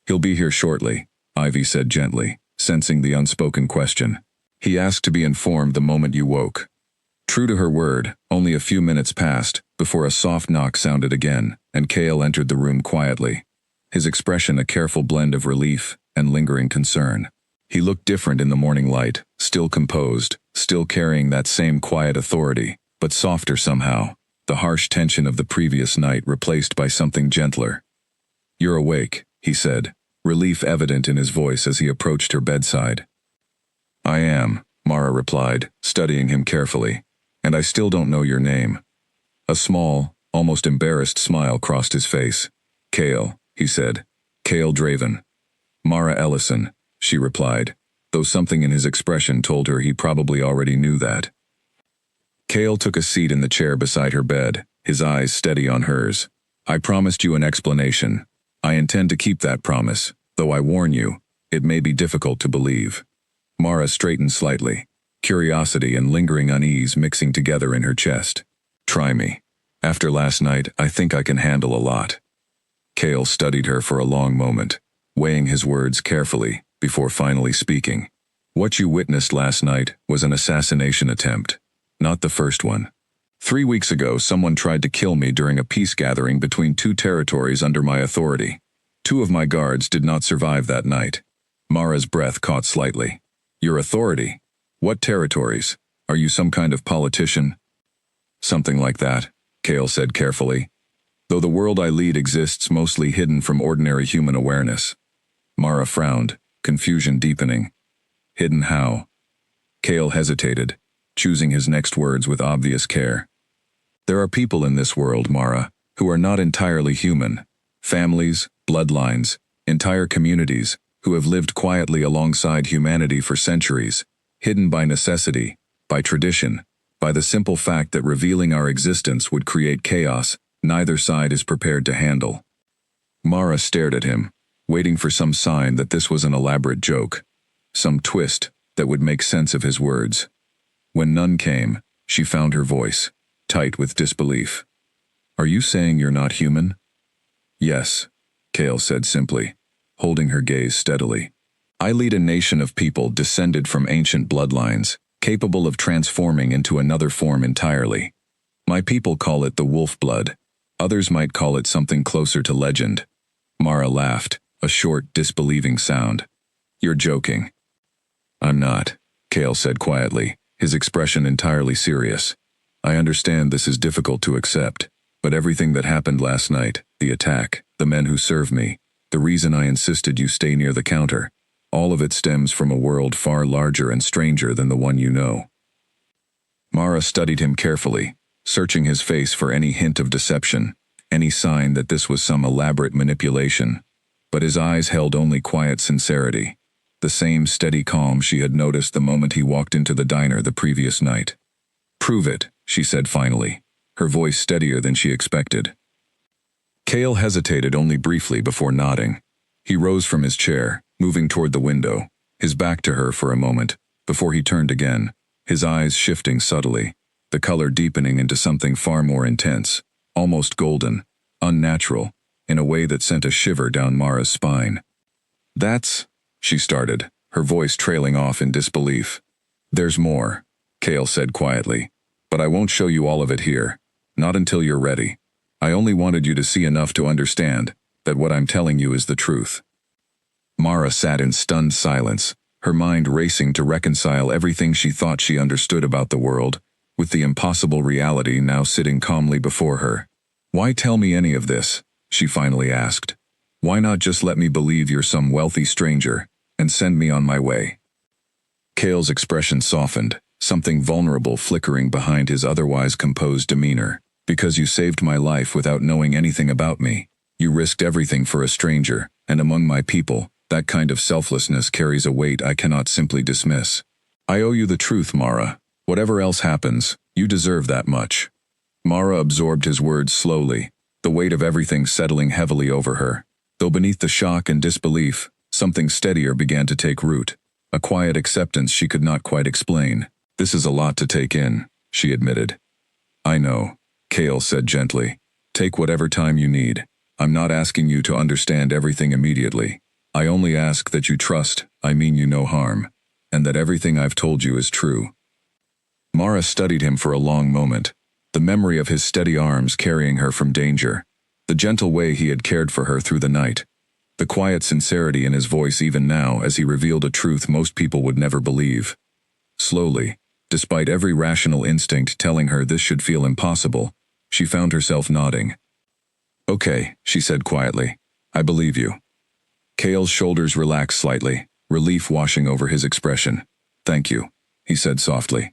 "He'll be here shortly," Ivy said gently, sensing the unspoken question. "He asked to be informed the moment you woke." True to her word, only a few minutes passed before a soft knock sounded again, and Cale entered the room quietly, his expression a careful blend of relief and lingering concern. He looked different in the morning light, still composed, still carrying that same quiet authority, but softer somehow, the harsh tension of the previous night replaced by something gentler. "You're awake," he said, relief evident in his voice as he approached her bedside. "I am," Mara replied, studying him carefully. "And I still don't know your name." A small, almost embarrassed smile crossed his face. "Cale," he said. "Cale Draven." "Mara Ellison," she replied, though something in his expression told her he probably already knew that. Cale took a seat in the chair beside her bed, his eyes steady on hers. "I promised you an explanation. I intend to keep that promise, though I warn you, it may be difficult to believe." Mara straightened slightly, curiosity and lingering unease mixing together in her chest. "Try me. After last night, I think I can handle a lot." Cale studied her for a long moment, weighing his words carefully, before finally speaking. "What you witnessed last night was an assassination attempt, not the first one. 3 weeks ago, someone tried to kill me during a peace gathering between 2 territories under my authority. 2 of my guards did not survive that night." Mara's breath caught slightly. "Your authority? What territories? Are you some kind of politician?" "Something like that," Cale said carefully. "Though the world I lead exists mostly hidden from ordinary human awareness." Mara frowned, confusion deepening. "Hidden how?" Cale hesitated, choosing his next words with obvious care. "There are people in this world, Mara, who are not entirely human. Families, bloodlines, entire communities, who have lived quietly alongside humanity for centuries, hidden by necessity, by tradition, by the simple fact that revealing our existence would create chaos neither side is prepared to handle." Mara stared at him, waiting for some sign that this was an elaborate joke, some twist that would make sense of his words. When none came, she found her voice, tight with disbelief. "Are you saying you're not human?" "Yes," Cale said simply, holding her gaze steadily. "I lead a nation of people descended from ancient bloodlines, capable of transforming into another form entirely. My people call it the wolf blood. Others might call it something closer to legend." Mara laughed, a short, disbelieving sound. "You're joking." "I'm not," Cale said quietly, his expression entirely serious. "I understand this is difficult to accept, but everything that happened last night, the attack, the men who serve me, the reason I insisted you stay near the counter, all of it stems from a world far larger and stranger than the one you know." Mara studied him carefully, searching his face for any hint of deception, any sign that this was some elaborate manipulation. But his eyes held only quiet sincerity, the same steady calm she had noticed the moment he walked into the diner the previous night. "Prove it," she said finally, her voice steadier than she expected. Cale hesitated only briefly before nodding. He rose from his chair, moving toward the window, his back to her for a moment, before he turned again, his eyes shifting subtly, the color deepening into something far more intense, almost golden, unnatural, in a way that sent a shiver down Mara's spine. "That's," she started, her voice trailing off in disbelief. "There's more," Cale said quietly, "but I won't show you all of it here, not until you're ready. I only wanted you to see enough to understand that what I'm telling you is the truth." Mara sat in stunned silence, her mind racing to reconcile everything she thought she understood about the world with the impossible reality now sitting calmly before her. "Why tell me any of this?" she finally asked. "Why not just let me believe you're some wealthy stranger and send me on my way?" Cale's expression softened, something vulnerable flickering behind his otherwise composed demeanor. "Because you saved my life without knowing anything about me. You risked everything for a stranger, and among my people, that kind of selflessness carries a weight I cannot simply dismiss. I owe you the truth, Mara. Whatever else happens, you deserve that much." Mara absorbed his words slowly, the weight of everything settling heavily over her. Though beneath the shock and disbelief, something steadier began to take root, a quiet acceptance she could not quite explain. "This is a lot to take in," she admitted. "I know," Cale said gently. "Take whatever time you need. I'm not asking you to understand everything immediately. I only ask that you trust I mean you no harm, and that everything I've told you is true." Mara studied him for a long moment, the memory of his steady arms carrying her from danger, the gentle way he had cared for her through the night, the quiet sincerity in his voice even now as he revealed a truth most people would never believe. Slowly, despite every rational instinct telling her this should feel impossible, she found herself nodding. "Okay," she said quietly. "I believe you." Cale's shoulders relaxed slightly, relief washing over his expression. "Thank you," he said softly.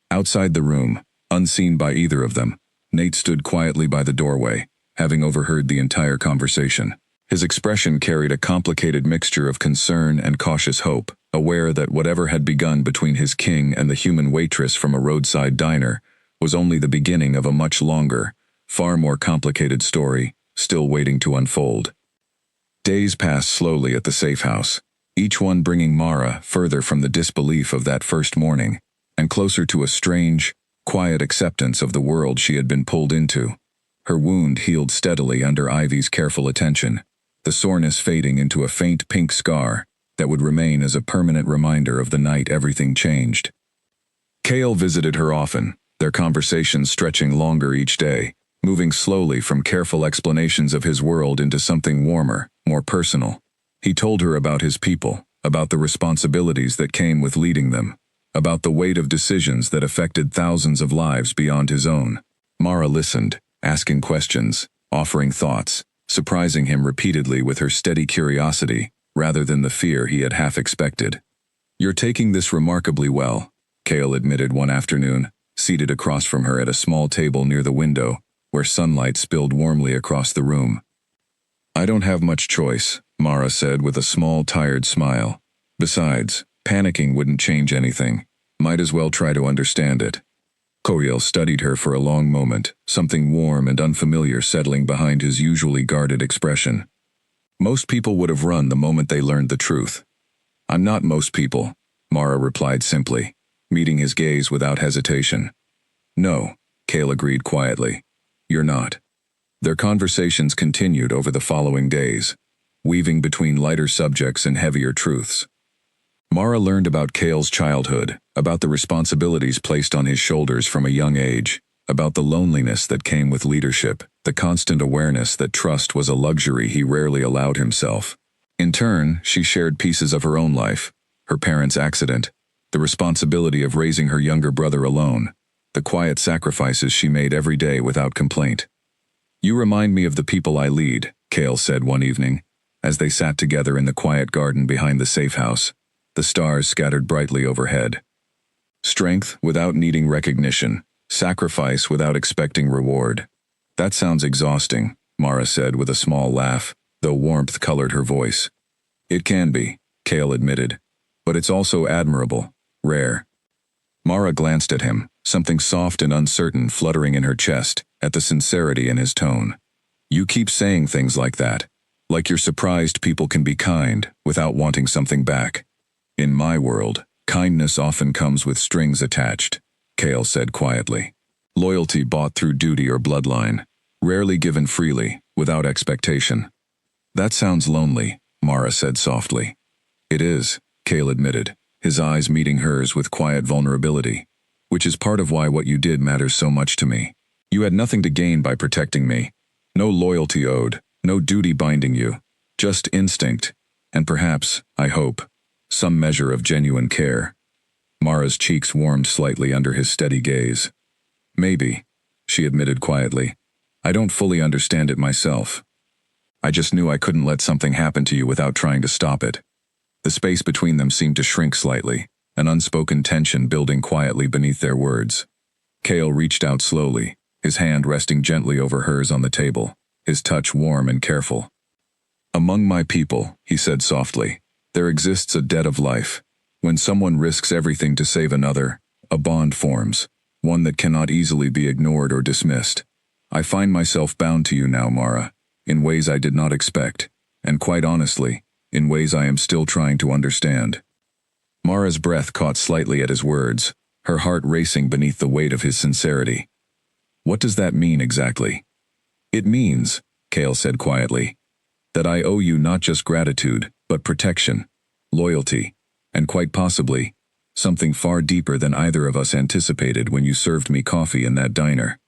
Outside the room, unseen by either of them, Nate stood quietly by the doorway, having overheard the entire conversation. His expression carried a complicated mixture of concern and cautious hope, aware that whatever had begun between his king and the human waitress from a roadside diner was only the beginning of a much longer, far more complicated story, still waiting to unfold. Days passed slowly at the safe house, each one bringing Mara further from the disbelief of that first morning, and closer to a strange, quiet acceptance of the world she had been pulled into. Her wound healed steadily under Ivy's careful attention, the soreness fading into a faint pink scar that would remain as a permanent reminder of the night everything changed. Cale visited her often, their conversations stretching longer each day, moving slowly from careful explanations of his world into something warmer, more personal. He told her about his people, about the responsibilities that came with leading them, about the weight of decisions that affected thousands of lives beyond his own. Mara listened, asking questions, offering thoughts, surprising him repeatedly with her steady curiosity, rather than the fear he had half expected. "You're taking this remarkably well," Cale admitted one afternoon, seated across from her at a small table near the window, where sunlight spilled warmly across the room. "I don't have much choice," Mara said with a small, tired smile. "Besides, panicking wouldn't change anything. Might as well try to understand it." Cale studied her for a long moment, something warm and unfamiliar settling behind his usually guarded expression. "Most people would have run the moment they learned the truth." "I'm not most people," Mara replied simply, meeting his gaze without hesitation. "No," Cale agreed quietly. "You're not." Their conversations continued over the following days, weaving between lighter subjects and heavier truths. Mara learned about Cale's childhood, about the responsibilities placed on his shoulders from a young age, about the loneliness that came with leadership, the constant awareness that trust was a luxury he rarely allowed himself. In turn, she shared pieces of her own life, her parents' accident, the responsibility of raising her younger brother alone, the quiet sacrifices she made every day without complaint. "You remind me of the people I lead," Cale said one evening, as they sat together in the quiet garden behind the safe house, the stars scattered brightly overhead. "Strength without needing recognition, sacrifice without expecting reward. That sounds exhausting," Mara said with a small laugh, though warmth colored her voice. "It can be," Cale admitted, "but it's also admirable, rare." Mara glanced at him, something soft and uncertain fluttering in her chest, at the sincerity in his tone. "You keep saying things like that, like you're surprised people can be kind without wanting something back. In my world, kindness often comes with strings attached," Cale said quietly. "Loyalty bought through duty or bloodline, rarely given freely, without expectation." "That sounds lonely," Mara said softly. "It is," Cale admitted, his eyes meeting hers with quiet vulnerability. "Which is part of why what you did matters so much to me. You had nothing to gain by protecting me. No loyalty owed, no duty binding you. Just instinct, and perhaps, I hope, some measure of genuine care." Mara's cheeks warmed slightly under his steady gaze. "Maybe," she admitted quietly. "I don't fully understand it myself. I just knew I couldn't let something happen to you without trying to stop it." The space between them seemed to shrink slightly, an unspoken tension building quietly beneath their words. Cale reached out slowly, his hand resting gently over hers on the table, his touch warm and careful. "Among my people," he said softly, "there exists a debt of life. When someone risks everything to save another, a bond forms, one that cannot easily be ignored or dismissed. I find myself bound to you now, Mara, in ways I did not expect, and quite honestly, in ways I am still trying to understand." Mara's breath caught slightly at his words, her heart racing beneath the weight of his sincerity. "What does that mean exactly?" "It means," Cale said quietly, "that I owe you not just gratitude, but protection, loyalty, and quite possibly, something far deeper than either of us anticipated when you served me coffee in that diner."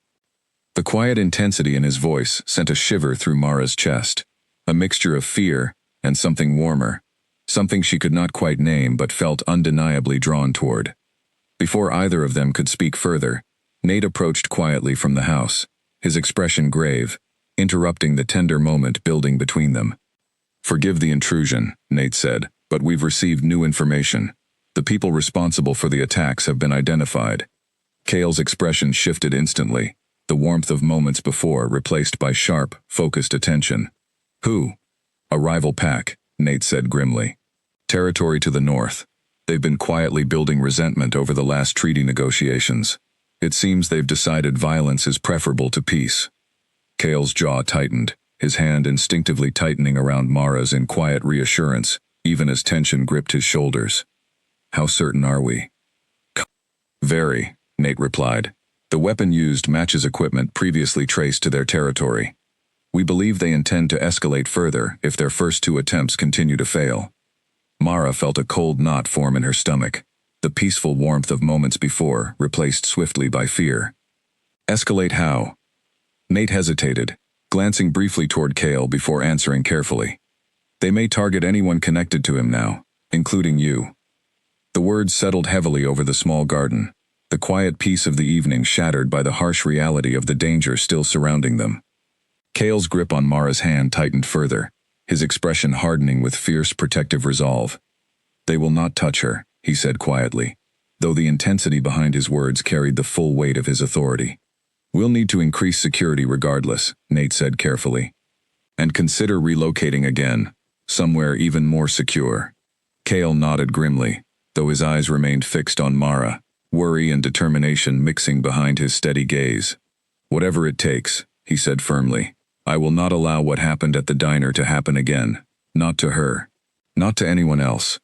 The quiet intensity in his voice sent a shiver through Mara's chest, a mixture of fear and something warmer, something she could not quite name but felt undeniably drawn toward. Before either of them could speak further, Nate approached quietly from the house, his expression grave, interrupting the tender moment building between them. Forgive the intrusion, Nate said, but we've received new information. The people responsible for the attacks have been identified. Cale's expression shifted instantly, the warmth of moments before replaced by sharp, focused attention. Who? A rival pack, Nate said grimly. Territory to the north. They've been quietly building resentment over the last treaty negotiations. It seems they've decided violence is preferable to peace. Cale's jaw tightened, his hand instinctively tightening around Mara's in quiet reassurance, even as tension gripped his shoulders. How certain are we? Very, Nate replied. The weapon used matches equipment previously traced to their territory. We believe they intend to escalate further if their first two attempts continue to fail. Mara felt a cold knot form in her stomach, the peaceful warmth of moments before replaced swiftly by fear. Escalate how? Nate hesitated, glancing briefly toward Cale before answering carefully. They may target anyone connected to him now, including you. The words settled heavily over the small garden, the quiet peace of the evening shattered by the harsh reality of the danger still surrounding them. Cale's grip on Mara's hand tightened further, his expression hardening with fierce protective resolve. They will not touch her, he said quietly, though the intensity behind his words carried the full weight of his authority. We'll need to increase security regardless, Nate said carefully. And consider relocating again, somewhere even more secure. Cale nodded grimly, though his eyes remained fixed on Mara, worry and determination mixing behind his steady gaze. Whatever it takes, he said firmly. I will not allow what happened at the diner to happen again. Not to her. Not to anyone else.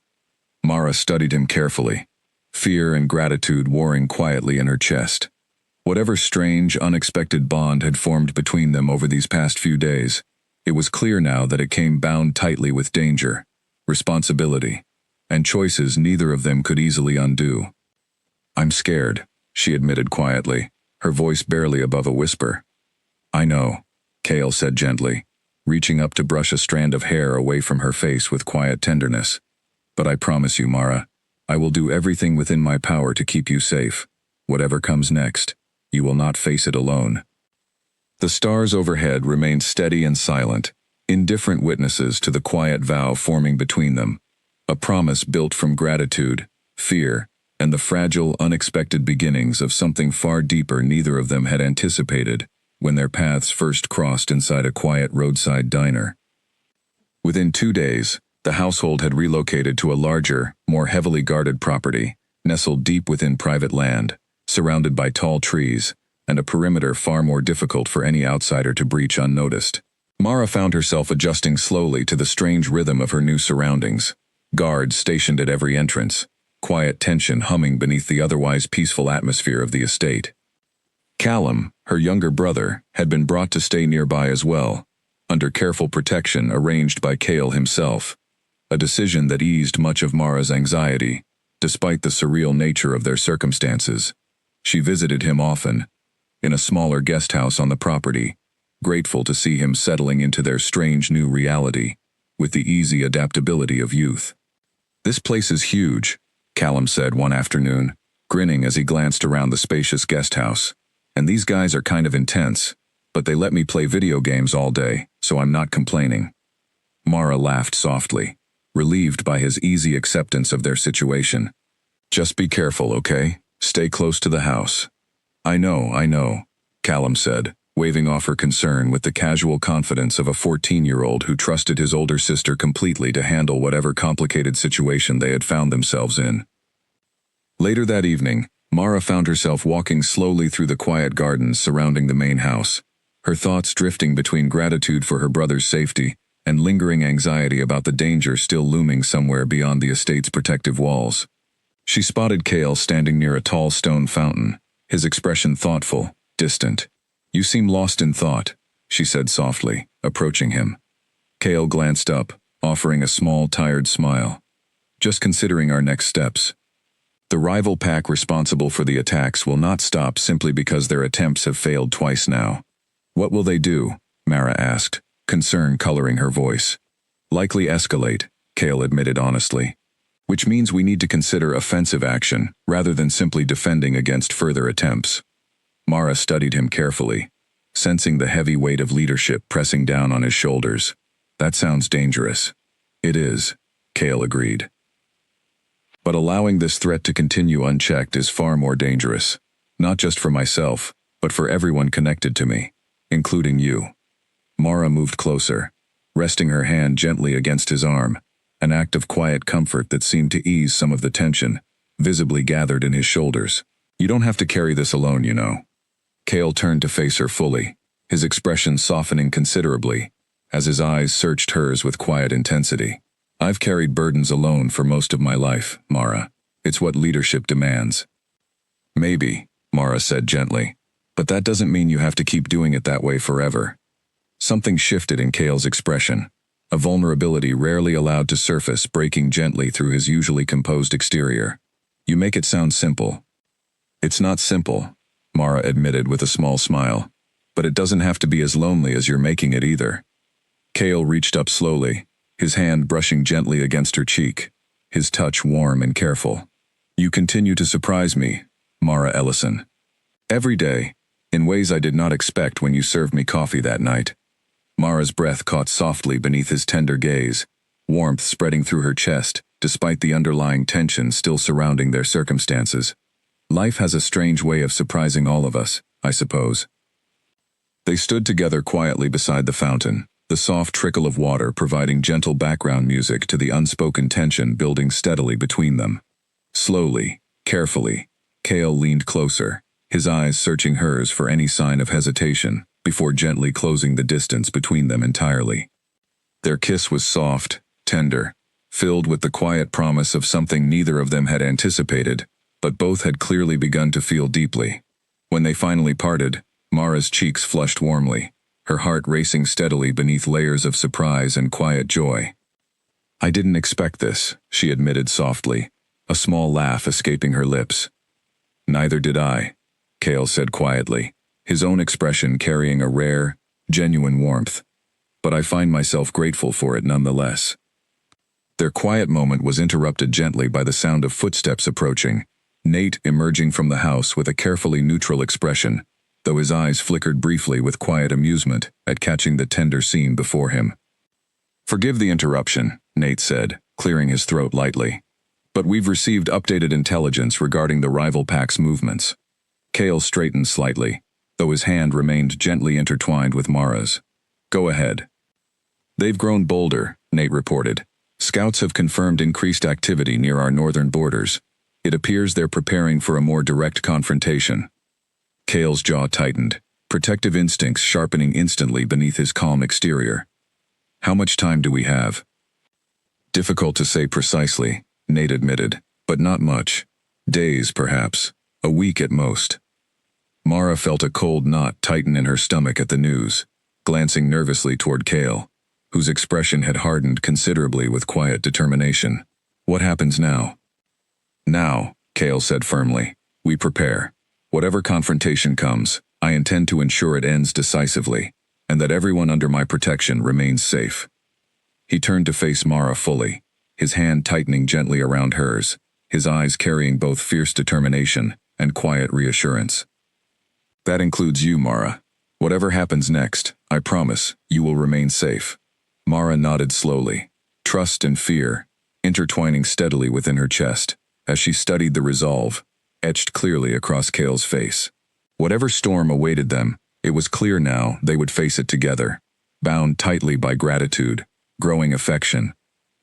Mara studied him carefully, fear and gratitude warring quietly in her chest. Whatever strange, unexpected bond had formed between them over these past few days, it was clear now that it came bound tightly with danger, responsibility, and choices neither of them could easily undo. I'm scared, she admitted quietly, her voice barely above a whisper. I know, Cale said gently, reaching up to brush a strand of hair away from her face with quiet tenderness. But I promise you, Mara, I will do everything within my power to keep you safe. Whatever comes next, you will not face it alone. The stars overhead remained steady and silent, indifferent witnesses to the quiet vow forming between them, a promise built from gratitude, fear, and the fragile, unexpected beginnings of something far deeper neither of them had anticipated when their paths first crossed inside a quiet roadside diner. Within 2 days, the household had relocated to a larger, more heavily guarded property, nestled deep within private land, surrounded by tall trees, and a perimeter far more difficult for any outsider to breach unnoticed. Mara found herself adjusting slowly to the strange rhythm of her new surroundings, guards stationed at every entrance, quiet tension humming beneath the otherwise peaceful atmosphere of the estate. Callum, her younger brother, had been brought to stay nearby as well, under careful protection arranged by Cale himself, a decision that eased much of Mara's anxiety, despite the surreal nature of their circumstances. She visited him often, in a smaller guest house on the property, grateful to see him settling into their strange new reality, with the easy adaptability of youth. This place is huge, Callum said one afternoon, grinning as he glanced around the spacious guest house. And these guys are kind of intense, but they let me play video games all day, so I'm not complaining. Mara laughed softly, relieved by his easy acceptance of their situation. Just be careful, okay? Stay close to the house. I know, Callum said, waving off her concern with the casual confidence of a 14-year-old who trusted his older sister completely to handle whatever complicated situation they had found themselves in. Later that evening, Mara found herself walking slowly through the quiet gardens surrounding the main house, her thoughts drifting between gratitude for her brother's safety and lingering anxiety about the danger still looming somewhere beyond the estate's protective walls. She spotted Cale standing near a tall stone fountain, his expression thoughtful, distant. You seem lost in thought, she said softly, approaching him. Cale glanced up, offering a small, tired smile. Just considering our next steps. The rival pack responsible for the attacks will not stop simply because their attempts have failed twice now. What will they do? Mara asked, concern coloring her voice. Likely escalate, Cale admitted honestly. Which means we need to consider offensive action, rather than simply defending against further attempts. Mara studied him carefully, sensing the heavy weight of leadership pressing down on his shoulders. That sounds dangerous. It is, Kale agreed. But allowing this threat to continue unchecked is far more dangerous. Not just for myself, but for everyone connected to me, including you. Mara moved closer, resting her hand gently against his arm, an act of quiet comfort that seemed to ease some of the tension, visibly gathered in his shoulders. You don't have to carry this alone, you know. Kale turned to face her fully, his expression softening considerably, as his eyes searched hers with quiet intensity. I've carried burdens alone for most of my life, Mara. It's what leadership demands. Maybe, Mara said gently, but that doesn't mean you have to keep doing it that way forever. Something shifted in Kale's expression, a vulnerability rarely allowed to surface breaking gently through his usually composed exterior. You make it sound simple. It's not simple, Mara admitted with a small smile, but it doesn't have to be as lonely as you're making it either. Kale reached up slowly, his hand brushing gently against her cheek, his touch warm and careful. You continue to surprise me, Mara Ellison. Every day, in ways I did not expect when you served me coffee that night. Mara's breath caught softly beneath his tender gaze, warmth spreading through her chest, despite the underlying tension still surrounding their circumstances. Life has a strange way of surprising all of us, I suppose. They stood together quietly beside the fountain, the soft trickle of water providing gentle background music to the unspoken tension building steadily between them. Slowly, carefully, Kale leaned closer, his eyes searching hers for any sign of hesitation, before gently closing the distance between them entirely. Their kiss was soft, tender, filled with the quiet promise of something neither of them had anticipated, but both had clearly begun to feel deeply. When they finally parted, Mara's cheeks flushed warmly, her heart racing steadily beneath layers of surprise and quiet joy. I didn't expect this, she admitted softly, a small laugh escaping her lips. Neither did I, Kale said quietly, his own expression carrying a rare, genuine warmth. But I find myself grateful for it nonetheless. Their quiet moment was interrupted gently by the sound of footsteps approaching, Nate emerging from the house with a carefully neutral expression, though his eyes flickered briefly with quiet amusement at catching the tender scene before him. Forgive the interruption, Nate said, clearing his throat lightly. But we've received updated intelligence regarding the rival pack's movements. Kale straightened slightly, though his hand remained gently intertwined with Mara's. Go ahead. They've grown bolder, Nate reported. Scouts have confirmed increased activity near our northern borders. It appears they're preparing for a more direct confrontation. Kale's jaw tightened, protective instincts sharpening instantly beneath his calm exterior. How much time do we have? Difficult to say precisely, Nate admitted, but not much. Days, perhaps. A week at most. Mara felt a cold knot tighten in her stomach at the news, glancing nervously toward Kale, whose expression had hardened considerably with quiet determination. What happens now? Now, Kale said firmly, we prepare. Whatever confrontation comes, I intend to ensure it ends decisively, and that everyone under my protection remains safe. He turned to face Mara fully, his hand tightening gently around hers, his eyes carrying both fierce determination and quiet reassurance. That includes you, Mara. Whatever happens next, I promise, you will remain safe. Mara nodded slowly, trust and fear, intertwining steadily within her chest, as she studied the resolve, etched clearly across Kale's face. Whatever storm awaited them, it was clear now they would face it together, bound tightly by gratitude, growing affection,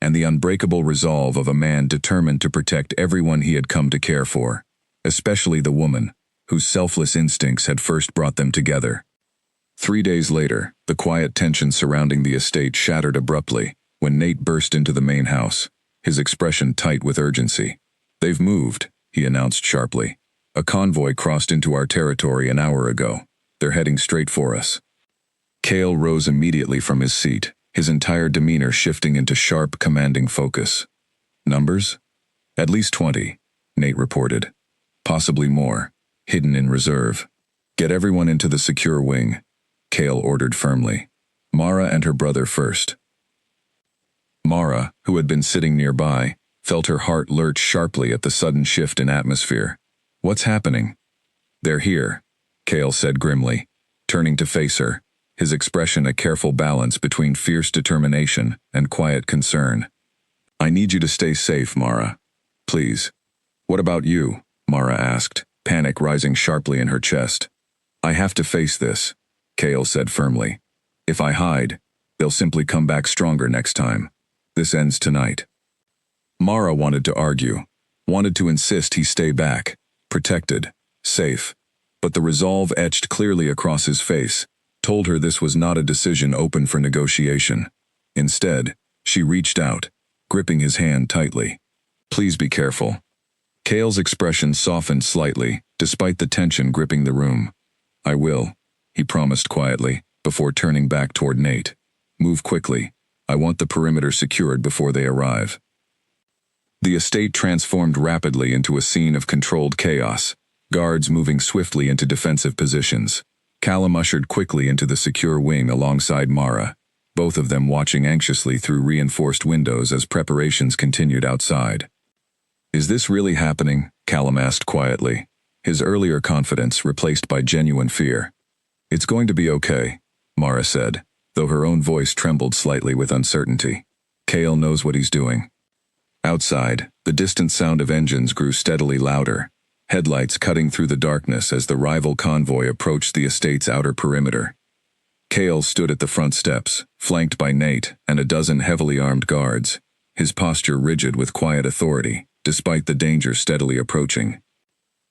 and the unbreakable resolve of a man determined to protect everyone he had come to care for, especially the woman, whose selfless instincts had first brought them together. 3 days later, the quiet tension surrounding the estate shattered abruptly when Nate burst into the main house, his expression tight with urgency. They've moved, he announced sharply. A convoy crossed into our territory an hour ago. They're heading straight for us. Kale rose immediately from his seat, his entire demeanor shifting into sharp, commanding focus. Numbers? At least 20, Nate reported. Possibly more, hidden in reserve. Get everyone into the secure wing, Kale ordered firmly. Mara and her brother first. Mara, who had been sitting nearby, felt her heart lurch sharply at the sudden shift in atmosphere. What's happening? They're here, Kale said grimly, turning to face her, his expression a careful balance between fierce determination and quiet concern. "I need you to stay safe, Mara. Please." "What about you?" Mara asked, panic rising sharply in her chest. "I have to face this," Kale said firmly. "If I hide, they'll simply come back stronger next time. This ends tonight." Mara wanted to argue, wanted to insist he stay back, protected, safe, but the resolve etched clearly across his face told her this was not a decision open for negotiation. Instead, she reached out, gripping his hand tightly. "Please be careful." Kale's expression softened slightly, despite the tension gripping the room. "I will," he promised quietly, before turning back toward Nate. "Move quickly. I want the perimeter secured before they arrive." The estate transformed rapidly into a scene of controlled chaos, guards moving swiftly into defensive positions. Callum ushered quickly into the secure wing alongside Mara, both of them watching anxiously through reinforced windows as preparations continued outside. "Is this really happening?" Callum asked quietly, his earlier confidence replaced by genuine fear. "It's going to be okay," Mara said, though her own voice trembled slightly with uncertainty. "Kale knows what he's doing." Outside, the distant sound of engines grew steadily louder, headlights cutting through the darkness as the rival convoy approached the estate's outer perimeter. Kale stood at the front steps, flanked by Nate and a dozen heavily armed guards, his posture rigid with quiet authority, despite the danger steadily approaching.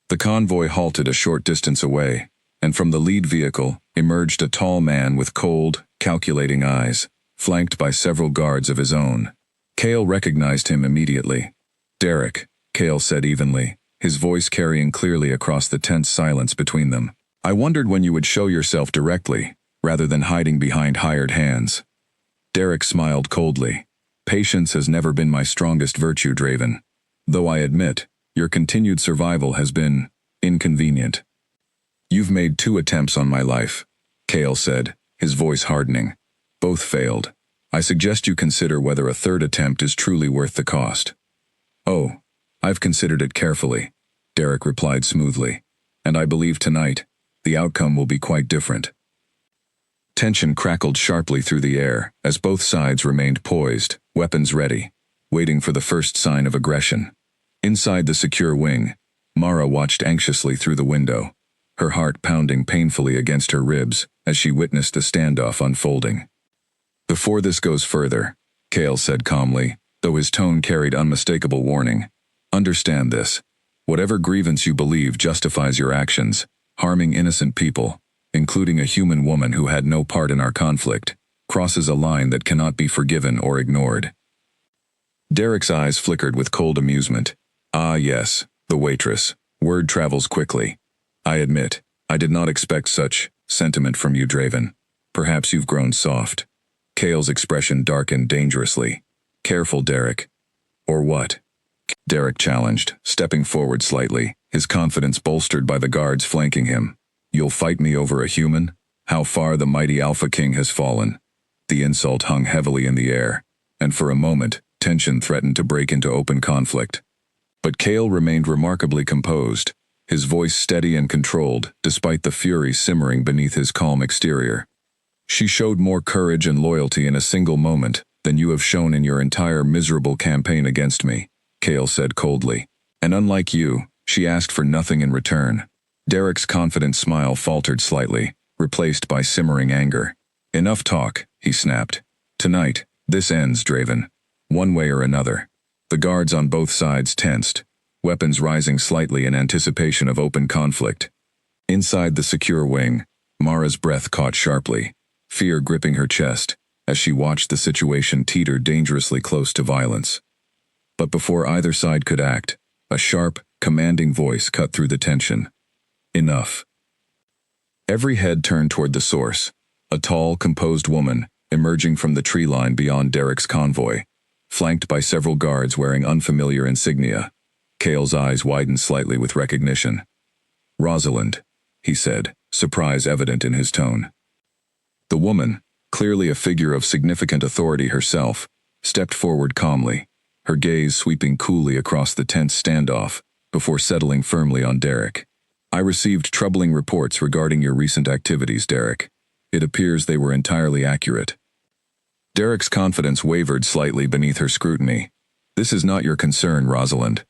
The convoy halted a short distance away, and from the lead vehicle emerged a tall man with cold, calculating eyes, flanked by several guards of his own. Kale recognized him immediately. "Derek," Kale said evenly, his voice carrying clearly across the tense silence between them. "I wondered when you would show yourself directly, rather than hiding behind hired hands." Derek smiled coldly. "Patience has never been my strongest virtue, Draven. Though I admit, your continued survival has been inconvenient." "You've made 2 attempts on my life," Kale said, his voice hardening. "Both failed. I suggest you consider whether a 3rd attempt is truly worth the cost." "Oh, I've considered it carefully," Derek replied smoothly, "and I believe tonight, the outcome will be quite different." Tension crackled sharply through the air as both sides remained poised, weapons ready, waiting for the first sign of aggression. Inside the secure wing, Mara watched anxiously through the window, her heart pounding painfully against her ribs as she witnessed the standoff unfolding. "Before this goes further," Kale said calmly, though his tone carried unmistakable warning, "understand this. Whatever grievance you believe justifies your actions, harming innocent people, including a human woman who had no part in our conflict, crosses a line that cannot be forgiven or ignored." Derek's eyes flickered with cold amusement. "Ah yes, the waitress. Word travels quickly. I admit, I did not expect such sentiment from you, Draven. Perhaps you've grown soft." Kale's expression darkened dangerously. "Careful, Derek." "Or what?" Derek challenged, stepping forward slightly, his confidence bolstered by the guards flanking him. "You'll fight me over a human? How far the mighty Alpha King has fallen." The insult hung heavily in the air, and for a moment, tension threatened to break into open conflict. But Kale remained remarkably composed, his voice steady and controlled, despite the fury simmering beneath his calm exterior. "She showed more courage and loyalty in a single moment than you have shown in your entire miserable campaign against me," Kale said coldly. "And unlike you, she asked for nothing in return." Derek's confident smile faltered slightly, replaced by simmering anger. "Enough talk," he snapped. "Tonight, this ends, Draven. One way or another." The guards on both sides tensed, weapons rising slightly in anticipation of open conflict. Inside the secure wing, Mara's breath caught sharply, fear gripping her chest, as she watched the situation teeter dangerously close to violence. But before either side could act, a sharp, commanding voice cut through the tension. "Enough." Every head turned toward the source, a tall, composed woman, emerging from the tree line beyond Derek's convoy, flanked by several guards wearing unfamiliar insignia. Kale's eyes widened slightly with recognition. "Rosalind," he said, surprise evident in his tone. The woman, clearly a figure of significant authority herself, stepped forward calmly, her gaze sweeping coolly across the tense standoff, before settling firmly on Derek. "I received troubling reports regarding your recent activities, Derek. It appears they were entirely accurate. Derek's confidence wavered slightly beneath her scrutiny. "This is not your concern, Rosalind."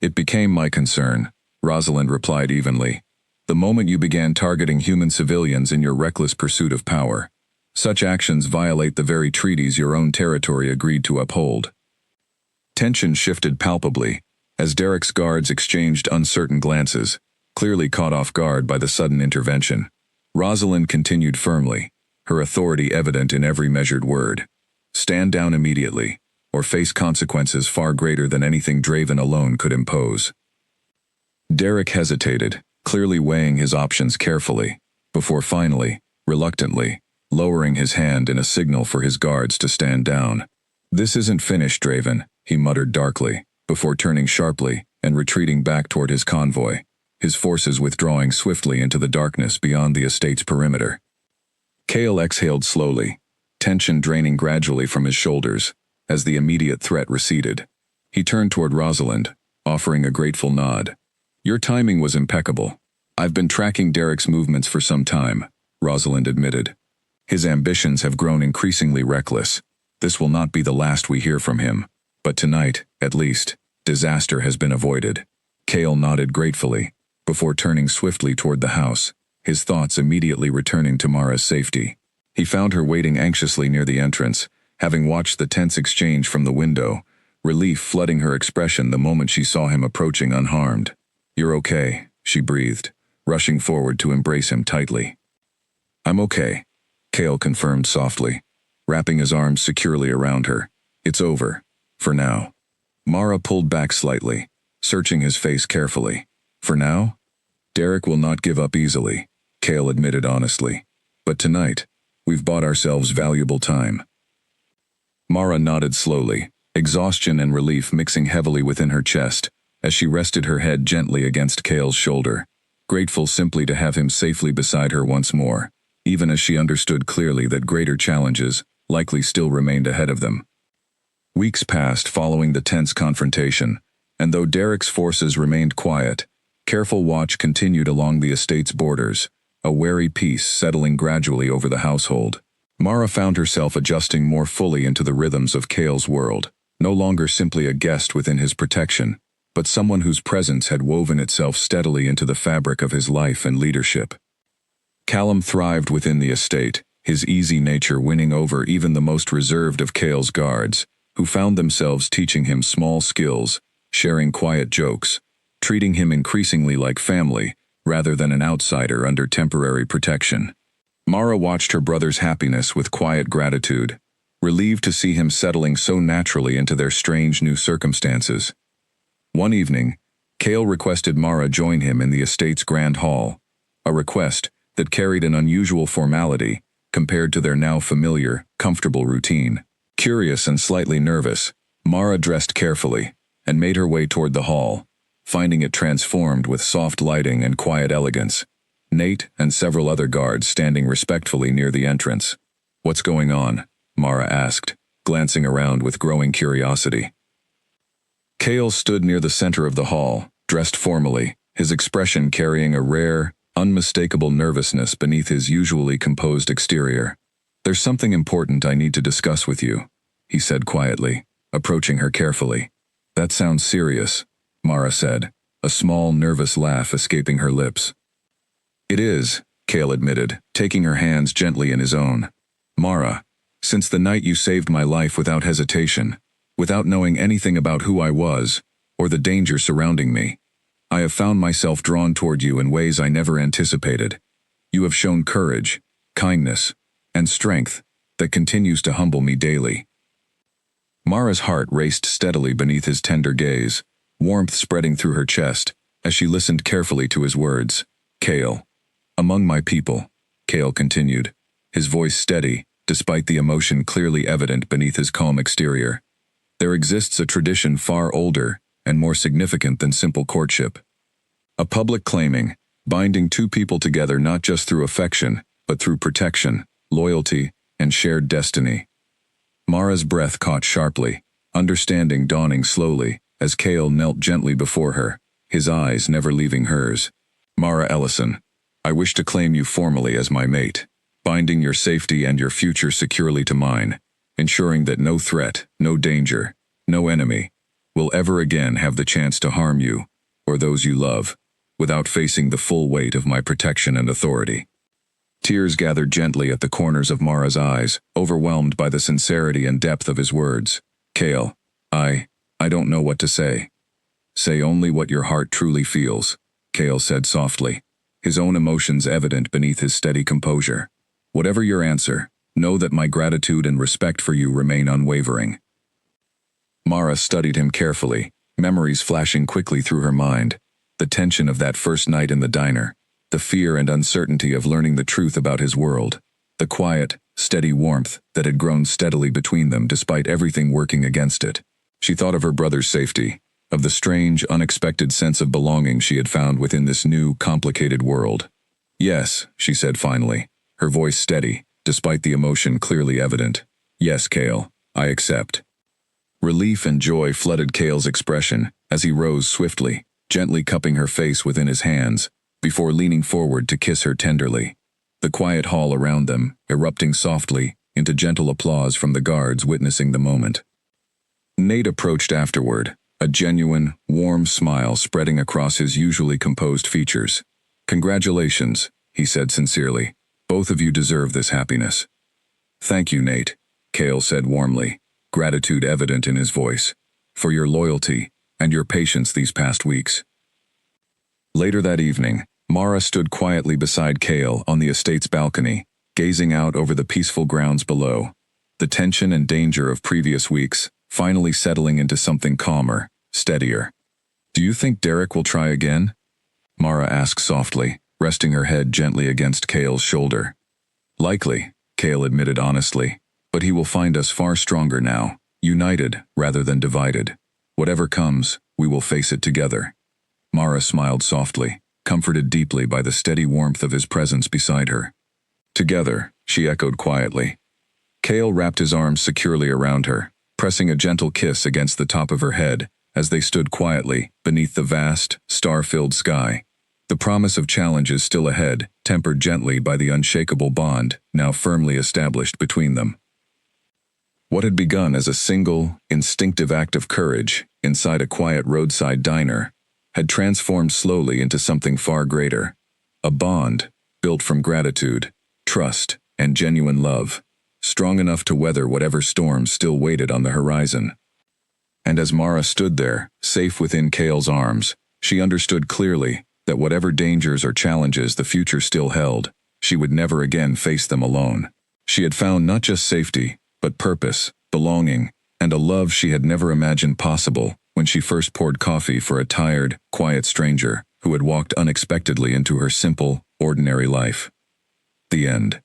"It became my concern," Rosalind replied evenly. "The moment you began targeting human civilians in your reckless pursuit of power. Such actions violate the very treaties your own territory agreed to uphold." Tension shifted palpably, as Derek's guards exchanged uncertain glances, clearly caught off guard by the sudden intervention. Rosalind continued firmly, her authority evident in every measured word. "Stand down immediately, or face consequences far greater than anything Draven alone could impose." Derek hesitated, clearly weighing his options carefully, before finally, reluctantly, lowering his hand in a signal for his guards to stand down. "This isn't finished, Draven," he muttered darkly, before turning sharply and retreating back toward his convoy, his forces withdrawing swiftly into the darkness beyond the estate's perimeter. Kale exhaled slowly, tension draining gradually from his shoulders, as the immediate threat receded. He turned toward Rosalind, offering a grateful nod. "Your timing was impeccable. I've been tracking Derek's movements for some time," Rosalind admitted. "His ambitions have grown increasingly reckless. This will not be the last we hear from him. But tonight, at least, disaster has been avoided." Kale nodded gratefully, before turning swiftly toward the house, his thoughts immediately returning to Mara's safety. He found her waiting anxiously near the entrance, having watched the tense exchange from the window, relief flooding her expression the moment she saw him approaching unharmed. "You're okay," she breathed, rushing forward to embrace him tightly. "I'm okay," Kale confirmed softly, wrapping his arms securely around her. "It's over. For now." Mara pulled back slightly, searching his face carefully. "For now?" "Derek will not give up easily," Kale admitted honestly. "But tonight, we've bought ourselves valuable time." Mara nodded slowly, exhaustion and relief mixing heavily within her chest, as she rested her head gently against Kale's shoulder, grateful simply to have him safely beside her once more, even as she understood clearly that greater challenges likely still remained ahead of them. Weeks passed following the tense confrontation, and though Derek's forces remained quiet, careful watch continued along the estate's borders, a wary peace settling gradually over the household. Mara found herself adjusting more fully into the rhythms of Kale's world, no longer simply a guest within his protection, but someone whose presence had woven itself steadily into the fabric of his life and leadership. Callum thrived within the estate, his easy nature winning over even the most reserved of Kale's guards, who found themselves teaching him small skills, sharing quiet jokes, treating him increasingly like family, rather than an outsider under temporary protection. Mara watched her brother's happiness with quiet gratitude, relieved to see him settling so naturally into their strange new circumstances. One evening, Kale requested Mara join him in the estate's grand hall, a request that carried an unusual formality compared to their now familiar, comfortable routine. Curious and slightly nervous, Mara dressed carefully and made her way toward the hall, finding it transformed with soft lighting and quiet elegance. Nate and several other guards standing respectfully near the entrance. "What's going on?" Mara asked, glancing around with growing curiosity. Kale stood near the center of the hall, dressed formally, his expression carrying a rare, unmistakable nervousness beneath his usually composed exterior. "There's something important I need to discuss with you," he said quietly, approaching her carefully. "That sounds serious," Mara said, a small, nervous laugh escaping her lips. "It is," Kale admitted, taking her hands gently in his own. "Mara, since the night you saved my life without hesitation, without knowing anything about who I was, or the danger surrounding me, I have found myself drawn toward you in ways I never anticipated. You have shown courage, kindness, and strength that continues to humble me daily." Mara's heart raced steadily beneath his tender gaze, warmth spreading through her chest, as she listened carefully to his words. "Kale, among my people," Kale continued, his voice steady, despite the emotion clearly evident beneath his calm exterior, "there exists a tradition far older and more significant than simple courtship. A public claiming, binding two people together not just through affection, but through protection, loyalty, and shared destiny." Mara's breath caught sharply, understanding dawning slowly, as Kale knelt gently before her, his eyes never leaving hers. "Mara Ellison, I wish to claim you formally as my mate. binding your safety and your future securely to mine, ensuring that no threat, no danger, no enemy will ever again have the chance to harm you or those you love without facing the full weight of my protection and authority. Tears gathered gently at the corners of Mara's eyes, overwhelmed by the sincerity and depth of his words. Kale, I don't know what to say. Say only what your heart truly feels, Kale said softly, his own emotions evident beneath his steady composure. Whatever your answer, know that my gratitude and respect for you remain unwavering. Mara studied him carefully, memories flashing quickly through her mind. The tension of that first night in the diner, the fear and uncertainty of learning the truth about his world, the quiet, steady warmth that had grown steadily between them despite everything working against it. She thought of her brother's safety, of the strange, unexpected sense of belonging she had found within this new, complicated world. Yes, she said finally, her voice steady, despite the emotion clearly evident. Yes, Kale, I accept. Relief and joy flooded Kale's expression as he rose swiftly, gently cupping her face within his hands, before leaning forward to kiss her tenderly. The quiet hall around them, erupting softly into gentle applause from the guards witnessing the moment. Nate approached afterward, a genuine, warm smile spreading across his usually composed features. Congratulations, he said sincerely. Both of you deserve this happiness. Thank you, Nate, Kale said warmly, gratitude evident in his voice, for your loyalty and your patience these past weeks. Later that evening, Mara stood quietly beside Kale on the estate's balcony, gazing out over the peaceful grounds below, the tension and danger of previous weeks finally settling into something calmer, steadier. Do you think Derek will try again? Mara asked softly, resting her head gently against Kale's shoulder. Likely, Kale admitted honestly, but he will find us far stronger now, united rather than divided. Whatever comes, we will face it together. Mara smiled softly, comforted deeply by the steady warmth of his presence beside her. Together, she echoed quietly. Kale wrapped his arms securely around her, pressing a gentle kiss against the top of her head as they stood quietly beneath the vast, star-filled sky. The promise of challenges still ahead, tempered gently by the unshakable bond now firmly established between them. What had begun as a single, instinctive act of courage inside a quiet roadside diner had transformed slowly into something far greater, a bond built from gratitude, trust, and genuine love, strong enough to weather whatever storms still waited on the horizon. And as Mara stood there, safe within Kale's arms, she understood clearly that whatever dangers or challenges the future still held, she would never again face them alone. She had found not just safety, but purpose, belonging, and a love she had never imagined possible when she first poured coffee for a tired, quiet stranger who had walked unexpectedly into her simple, ordinary life. The end.